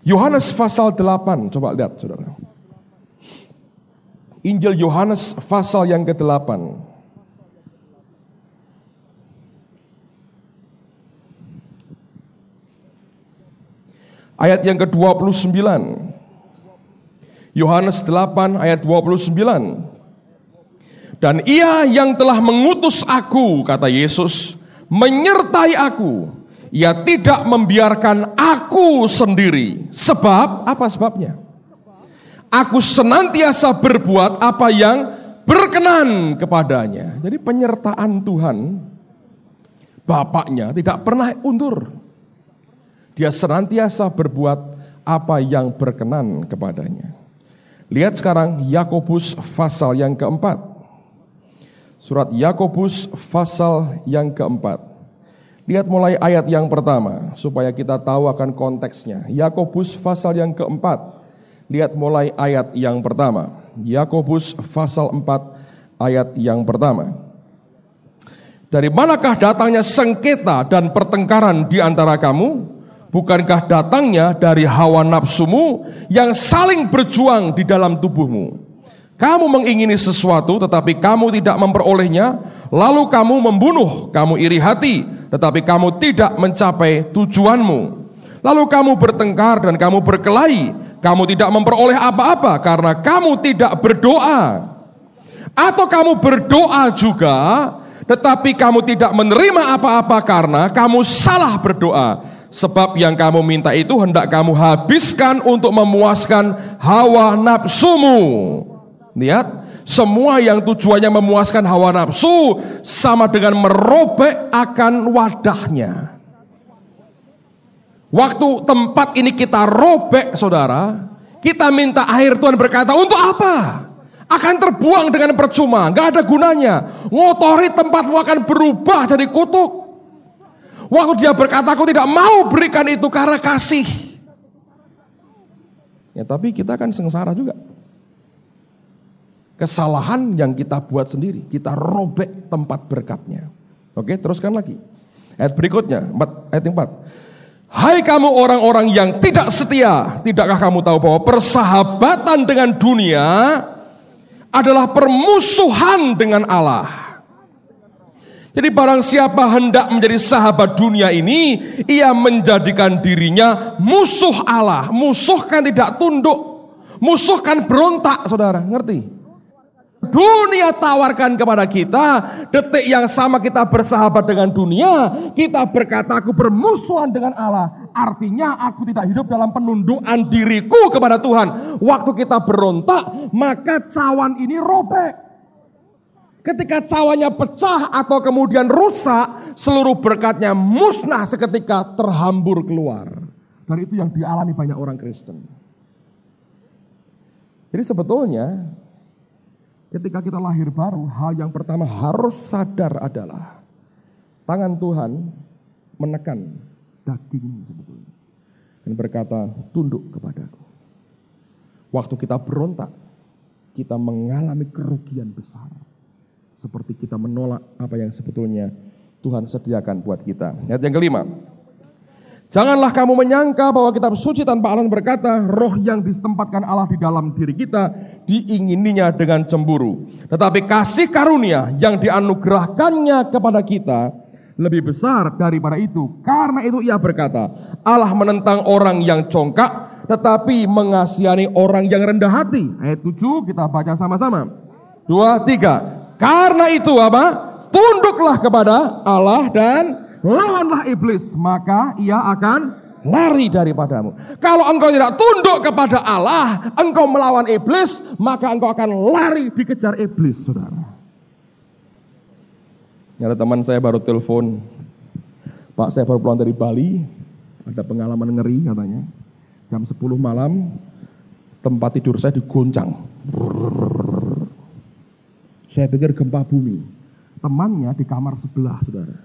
Yohanes pasal 8, coba lihat saudara. Injil Yohanes pasal yang ke-8. ayat yang ke-29. Yohanes 8 ayat 29. Dan ia yang telah mengutus aku, kata Yesus, menyertai aku. Ia tidak membiarkan aku sendiri. Sebab, apa sebabnya? Aku senantiasa berbuat apa yang berkenan kepadanya. Jadi penyertaan Tuhan, Bapaknya tidak pernah undur. Dia senantiasa berbuat apa yang berkenan kepadanya. Lihat sekarang Yakobus pasal yang keempat. Surat Yakobus pasal yang keempat. Lihat mulai ayat yang pertama supaya kita tahu akan konteksnya. Yakobus pasal yang keempat. Lihat mulai ayat yang pertama. Yakobus pasal 4 ayat yang pertama. Dari manakah datangnya sengketa dan pertengkaran di antara kamu? Bukankah datangnya dari hawa nafsumu yang saling berjuang di dalam tubuhmu? Kamu mengingini sesuatu tetapi kamu tidak memperolehnya, lalu kamu membunuh, kamu iri hati, tetapi kamu tidak mencapai tujuanmu. Lalu kamu bertengkar dan kamu berkelahi, kamu tidak memperoleh apa-apa karena kamu tidak berdoa. Atau kamu berdoa juga, tetapi kamu tidak menerima apa-apa karena kamu salah berdoa. Sebab yang kamu minta itu hendak kamu habiskan untuk memuaskan hawa nafsumu. Lihat, semua yang tujuannya memuaskan hawa nafsu sama dengan merobek akan wadahnya. Waktu tempat ini kita robek, saudara, kita minta air, Tuhan berkata, untuk apa? Akan terbuang dengan percuma, gak ada gunanya. Ngotori tempatmu akan berubah jadi kutuk. Waktu dia berkata, aku tidak mau berikan itu karena kasih. Ya, tapi kita kan sengsara juga. Kesalahan yang kita buat sendiri, kita robek tempat berkatnya. Oke, teruskan lagi. Ayat berikutnya, ayat 4. Hai kamu orang-orang yang tidak setia, tidakkah kamu tahu bahwa persahabatan dengan dunia adalah permusuhan dengan Allah? Jadi barang siapa hendak menjadi sahabat dunia ini, ia menjadikan dirinya musuh Allah. Musuh kan tidak tunduk, musuh kan berontak, saudara, ngerti? Dunia tawarkan kepada kita, detik yang sama kita bersahabat dengan dunia, kita berkata aku bermusuhan dengan Allah. Artinya aku tidak hidup dalam penundukan diriku kepada Tuhan. Waktu kita berontak, maka cawan ini robek. Ketika cawannya pecah atau kemudian rusak, seluruh berkatnya musnah seketika, terhambur keluar. Dan itu yang dialami banyak orang Kristen. Jadi sebetulnya ketika kita lahir baru, hal yang pertama harus sadar adalah tangan Tuhan menekan daging sebetulnya dan berkata, tunduk kepadaku. Waktu kita berontak, kita mengalami kerugian besar. Seperti kita menolak apa yang sebetulnya Tuhan sediakan buat kita. Ayat yang kelima. Janganlah kamu menyangka bahwa kitab suci tanpa Allah berkata, roh yang ditempatkan Allah di dalam diri kita diingininya dengan cemburu. Tetapi kasih karunia yang dianugerahkannya kepada kita lebih besar daripada itu. Karena itu ia berkata, Allah menentang orang yang congkak, tetapi mengasihani orang yang rendah hati. Ayat 7 kita baca sama-sama. 2, 3. Karena itu apa? Tunduklah kepada Allah dan lawanlah iblis, maka ia akan lari daripadamu. Kalau engkau tidak tunduk kepada Allah, engkau melawan iblis, maka engkau akan lari dikejar iblis, saudara. Ada teman saya baru telepon, Pak, saya baru pulang dari Bali, ada pengalaman ngeri katanya. Jam 10 malam, tempat tidur saya digoncang. Saya pikir gempa bumi. Temannya di kamar sebelah, saudara,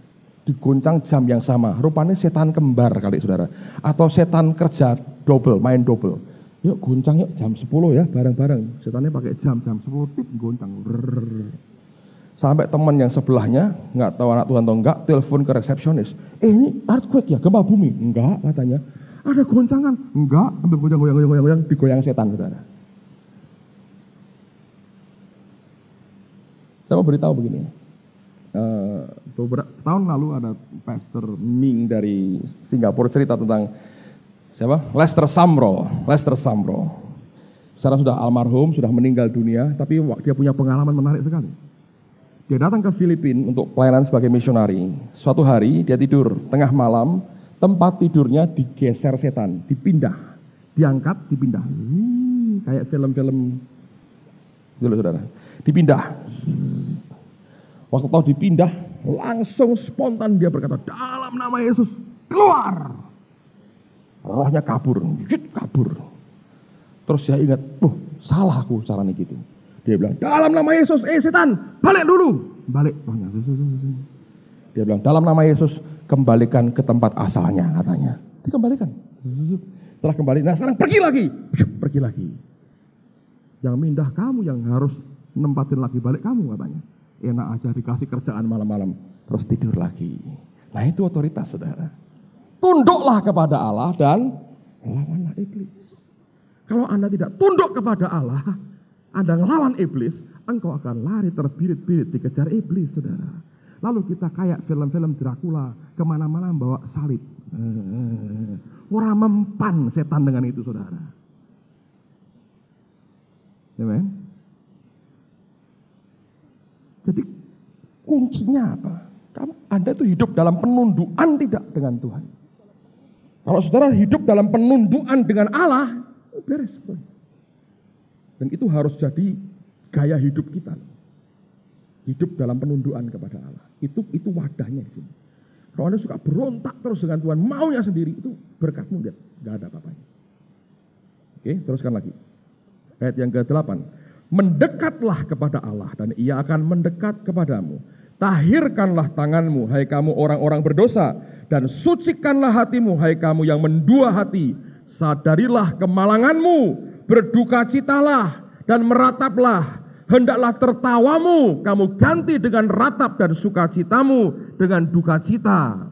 digoncang jam yang sama. Rupanya setan kembar kali, saudara. Atau setan kerja double, main double. Yuk goncang yuk, jam 10 ya, bareng-bareng. Setannya pakai jam 10 tip goncang. Sampai teman yang sebelahnya, nggak tahu anak Tuhan atau enggak, telepon ke resepsionis. Ini earthquake ya, gempa bumi? Enggak, katanya. Ada goncangan? Enggak, ambil goyang, digoyang setan, saudara. Saya mau beritahu begini, beberapa tahun lalu ada Pastor Ming dari Singapura cerita tentang Siapa? Lester Sumrall. Sekarang sudah almarhum, sudah meninggal dunia, tapi dia punya pengalaman menarik sekali. Dia datang ke Filipina untuk pelayanan sebagai misionari. Suatu hari dia tidur, tengah malam, tempat tidurnya digeser setan, dipindah, diangkat, dipindah. Kayak film-film dulu saudara. Dipindah. Waktu tahu dipindah, langsung spontan dia berkata, dalam nama Yesus, keluar. Rohnya kabur. Terus saya ingat, salah aku caranya gitu. Dia bilang, dalam nama Yesus, setan, balik dulu. Balik. Dia bilang, dalam nama Yesus, kembalikan ke tempat asalnya, katanya. Dikembalikan. Setelah kembali, nah sekarang pergi lagi. Yang mindah kamu yang harus nempatin lagi, balik kamu, katanya. Enak aja dikasih kerjaan malam-malam, terus tidur lagi. Nah itu otoritas, saudara. Tunduklah kepada Allah dan lawanlah iblis. Kalau Anda tidak tunduk kepada Allah, Anda ngelawan iblis, engkau akan lari terbirit-birit dikejar iblis, saudara. Lalu kita kayak film-film Dracula, kemana-mana bawa salib. Orang mempan setan dengan itu, saudara. Amen. Jadi kuncinya apa? Anda itu hidup dalam penundukan tidak dengan Tuhan. Kalau saudara hidup dalam penundukan dengan Allah, beres. Dan itu harus jadi gaya hidup kita. Hidup dalam penundukan kepada Allah. Itu wadahnya di sini. Kalau Anda suka berontak terus dengan Tuhan, maunya sendiri, itu berkatmu lihat, enggak ada apa-apanya. Oke, teruskan lagi. Ayat yang ke-8. Mendekatlah kepada Allah dan Ia akan mendekat kepadamu. Tahirkanlah tanganmu, hai kamu orang-orang berdosa, dan sucikanlah hatimu, hai kamu yang mendua hati. Sadarilah kemalanganmu, berdukacitalah dan merataplah. Hendaklah tertawamu, kamu ganti dengan ratap dan sukacitamu dengan dukacita.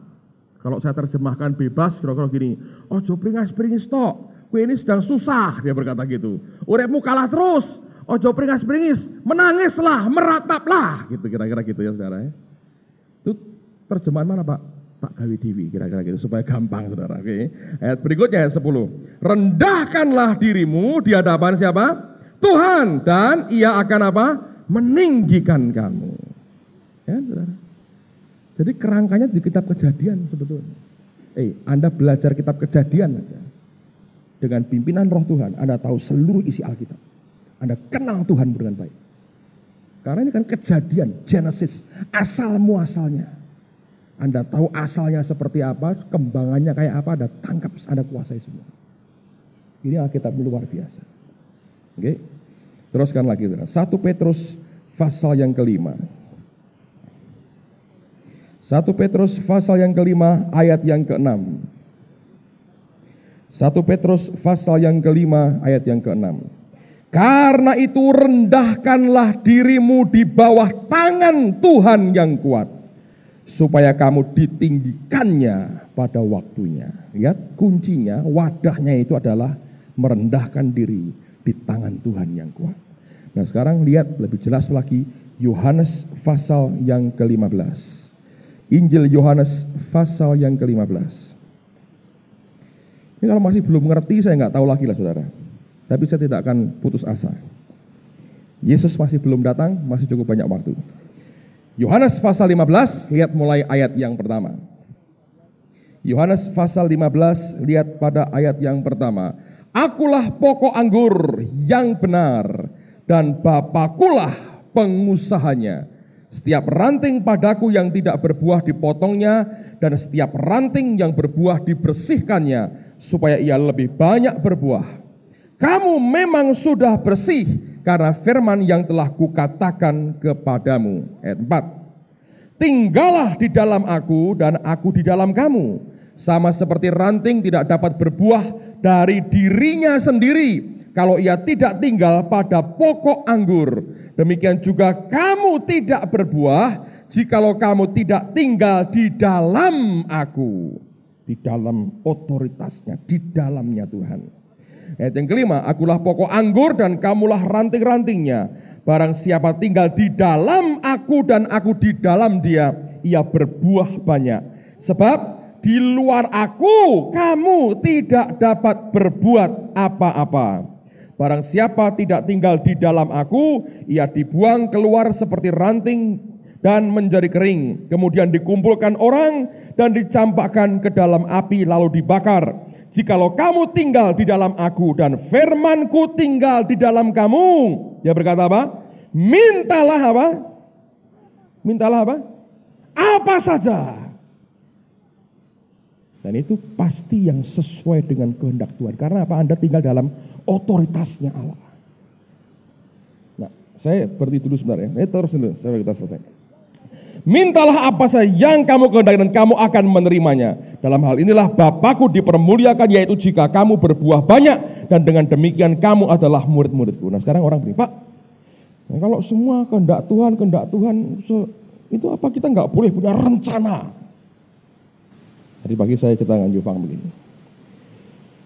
Kalau saya terjemahkan bebas, kira-kira gini, ojo pringas-pringis tok, kue ini sedang susah, dia berkata gitu. Uripmu kalah terus, ojo pringas-pringis, menangislah, merataplah, gitu kira-kira gitu ya saudara. Itu terjemahan mana Pak? Tak gawe dewi, kira-kira gitu, supaya gampang saudara. Oke. Ayat berikutnya ayat 10. Rendahkanlah dirimu di hadapan siapa? Tuhan, dan Ia akan apa? Meninggikan kamu. Ya, saudara. Jadi kerangkanya di kitab Kejadian sebetulnya. Anda belajar kitab Kejadian aja. Dengan pimpinan Roh Tuhan, Anda tahu seluruh isi Alkitab. Anda kenal Tuhan dengan baik. Karena ini kan Kejadian, Genesis, asal muasalnya. Anda tahu asalnya seperti apa, kembangannya kayak apa, Anda tangkap, Anda kuasai semua. Ini Alkitab luar biasa. Oke, teruskan lagi. 1 Petrus pasal yang ke-5. 1 Petrus pasal yang ke-5 ayat yang ke-6. 1 Petrus pasal yang ke-5 ayat yang ke-6. Karena itu rendahkanlah dirimu di bawah tangan Tuhan yang kuat, supaya kamu ditinggikannya pada waktunya. Lihat kuncinya, wadahnya itu adalah merendahkan diri di tangan Tuhan yang kuat. Nah sekarang lihat lebih jelas lagi Yohanes pasal yang ke-15. Injil Yohanes pasal yang ke-15. Ini kalau masih belum mengerti saya nggak tahu lagi lah saudara. Tapi saya tidak akan putus asa. Yesus masih belum datang, masih cukup banyak waktu. Yohanes pasal 15, lihat mulai ayat yang pertama. Yohanes pasal 15, lihat pada ayat yang pertama. Akulah pokok anggur yang benar, dan Bapakulah pengusahanya. Setiap ranting padaku yang tidak berbuah dipotongnya, dan setiap ranting yang berbuah dibersihkannya, supaya ia lebih banyak berbuah. Kamu memang sudah bersih karena firman yang telah kukatakan kepadamu. Ayat 4. Tinggallah di dalam aku dan aku di dalam kamu. Sama seperti ranting tidak dapat berbuah dari dirinya sendiri kalau ia tidak tinggal pada pokok anggur. Demikian juga kamu tidak berbuah jikalau kamu tidak tinggal di dalam aku. Di dalam otoritasnya, di dalamnya Tuhan. Ayat yang kelima, akulah pokok anggur dan kamulah ranting-rantingnya. Barang siapa tinggal di dalam aku dan aku di dalam dia, ia berbuah banyak. Sebab di luar aku kamu tidak dapat berbuat apa-apa. Barang siapa tidak tinggal di dalam aku, ia dibuang keluar seperti ranting dan menjadi kering. Kemudian dikumpulkan orang dan dicampakkan ke dalam api lalu dibakar. Jikalau kamu tinggal di dalam aku dan firmanku tinggal di dalam kamu, dia berkata apa? Mintalah apa? Mintalah apa? Apa saja. Dan itu pasti yang sesuai dengan kehendak Tuhan. Karena apa? Anda tinggal dalam otoritasnya Allah. Nah, saya berhenti dulu sebentar ya. Terus dulu sampai kita selesai. Mintalah apa saja yang kamu kehendaki dan kamu akan menerimanya. Dalam hal inilah Bapakku dipermuliakan, yaitu jika kamu berbuah banyak dan dengan demikian kamu adalah murid-muridku. Nah sekarang orang begini, Pak, kalau semua kehendak Tuhan, itu apa kita nggak boleh punya rencana? Tadi pagi saya cerita dengan Jufang begini.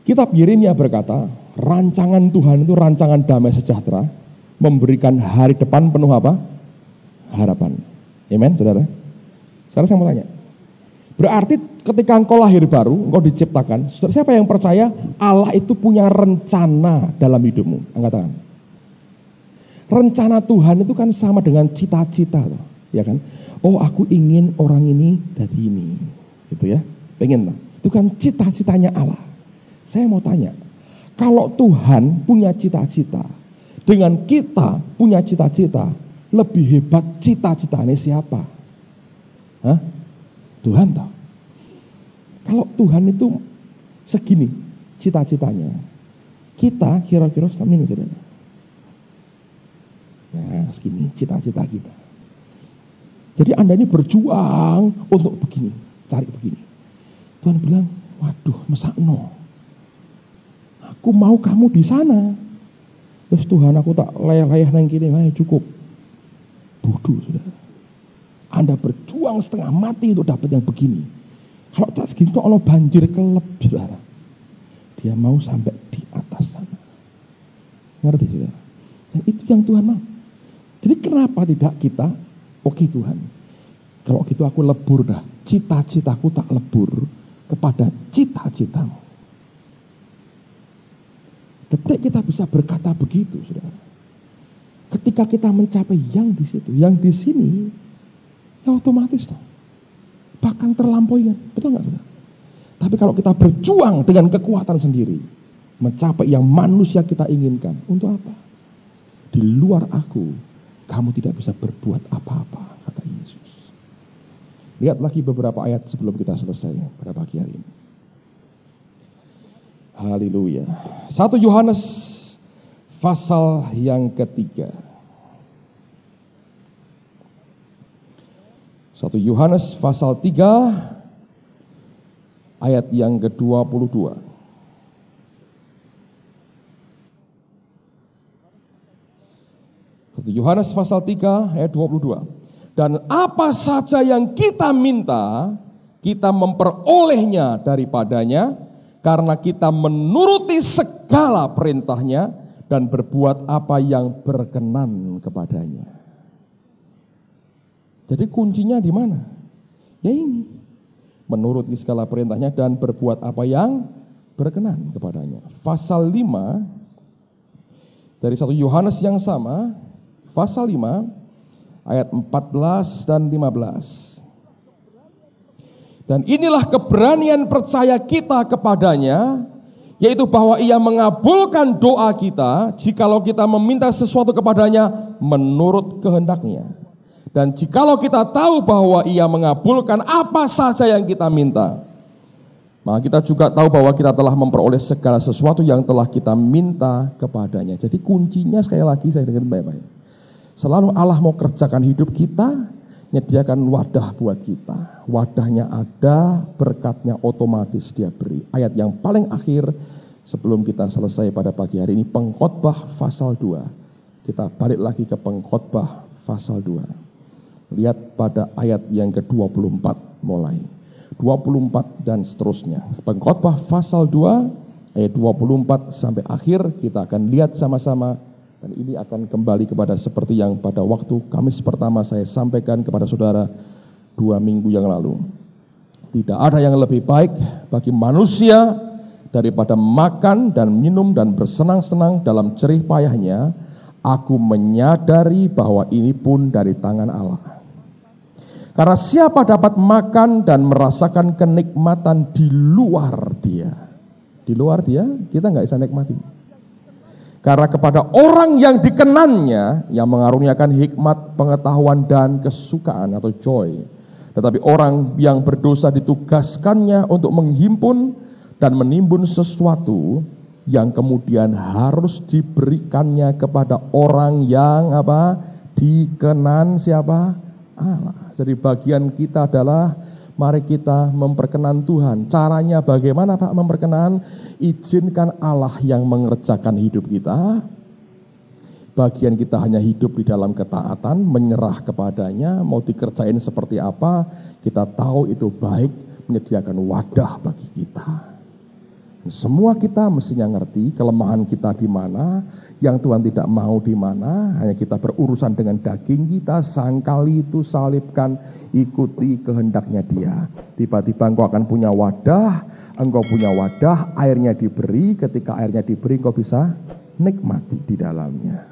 Kitab Yeremia berkata, rancangan Tuhan itu rancangan damai sejahtera, memberikan hari depan penuh apa? Harapan. Amen, saudara. Sekarang saya mau tanya. Berarti ketika engkau lahir baru, engkau diciptakan, siapa yang percaya Allah itu punya rencana dalam hidupmu? Angkat tangan. Rencana Tuhan itu kan sama dengan cita-cita, ya kan? Oh, aku ingin orang ini jadi ini, gitu ya. Pengen lah. Itu kan cita-citanya Allah. Saya mau tanya, kalau Tuhan punya cita-cita, dengan kita punya cita-cita, lebih hebat cita-citanya siapa? Hah? Tuhan toh. Kalau Tuhan itu segini cita-citanya, kita kira-kira sama ini saudara. Nah, segini cita-cita kita. Jadi Anda ini berjuang untuk begini, cari begini. Tuhan bilang, waduh, mesakno. Aku mau kamu di sana. Terus Tuhan, aku tak layah-layah nang kene, cukup. Bodoh, saudara. Anda berjuang setengah mati untuk dapat yang begini. Kalau tak segini, kalau banjir kelep, saudara. Dia mau sampai di atas sana. Ngerti, saudara? Dan itu yang Tuhan mau. Jadi kenapa tidak kita, oke Tuhan, kalau gitu aku lebur dah. Cita-citaku tak lebur kepada cita-citamu. Detik kita bisa berkata begitu, saudara. Ketika kita mencapai yang di situ, yang di sini, ya otomatis toh. Bahkan terlampaui, betul nggak, saudara? Tapi kalau kita berjuang dengan kekuatan sendiri, mencapai yang manusia kita inginkan, untuk apa? Di luar aku, kamu tidak bisa berbuat apa-apa, kata Yesus. Lihat lagi beberapa ayat sebelum kita selesai pada pagi hari ini. Haleluya. 1 Yohanes pasal yang ketiga. 1 Yohanes pasal 3 ayat yang ke-22. 1 Yohanes pasal 3 ayat 22. Dan apa saja yang kita minta, kita memperolehnya daripadanya, karena kita menuruti segala perintahnya dan berbuat apa yang berkenan kepadanya. Jadi kuncinya di mana? Ya ini, menuruti segala perintahnya dan berbuat apa yang berkenan kepadanya. Pasal 5 dari 1 Yohanes yang sama, pasal 5 ayat 14 dan 15. Dan inilah keberanian percaya kita kepadanya, yaitu bahwa ia mengabulkan doa kita jikalau kita meminta sesuatu kepadanya menurut kehendaknya. Dan jikalau kita tahu bahwa ia mengabulkan apa saja yang kita minta, maka kita juga tahu bahwa kita telah memperoleh segala sesuatu yang telah kita minta kepadanya. Jadi kuncinya sekali lagi saya dengar baik-baik. Selalu Allah mau kerjakan hidup kita, menyediakan wadah buat kita. Wadahnya ada, berkatnya otomatis dia beri. Ayat yang paling akhir sebelum kita selesai pada pagi hari ini, Pengkhotbah pasal 2. Kita balik lagi ke Pengkhotbah pasal 2. Lihat pada ayat yang ke-24 mulai. 24 dan seterusnya. Pengkhotbah pasal 2 ayat 24 sampai akhir kita akan lihat sama-sama. Dan ini akan kembali kepada seperti yang pada waktu Kamis pertama saya sampaikan kepada saudara 2 minggu yang lalu. Tidak ada yang lebih baik bagi manusia daripada makan dan minum dan bersenang-senang dalam jerih payahnya. Aku menyadari bahwa ini pun dari tangan Allah. Karena siapa dapat makan dan merasakan kenikmatan di luar dia? Di luar dia, kita nggak bisa nikmati. Karena kepada orang yang dikenannya, yang mengaruniakan hikmat, pengetahuan, dan kesukaan atau joy. Tetapi orang yang berdosa ditugaskannya untuk menghimpun dan menimbun sesuatu yang kemudian harus diberikannya kepada orang yang dikenan siapa? Allah. Jadi bagian kita adalah mari kita memperkenan Tuhan. Caranya bagaimana Pak memperkenan? Izinkan Allah yang mengerjakan hidup kita. Bagian kita hanya hidup di dalam ketaatan, menyerah kepadanya, mau dikerjain seperti apa, kita tahu itu baik, menyediakan wadah bagi kita. Semua kita mestinya ngerti kelemahan kita di mana, yang Tuhan tidak mau di mana, hanya kita berurusan dengan daging kita, sangkali itu salibkan, ikuti kehendaknya Dia. Tiba-tiba engkau akan punya wadah, airnya diberi, ketika airnya diberi engkau bisa nikmati di dalamnya.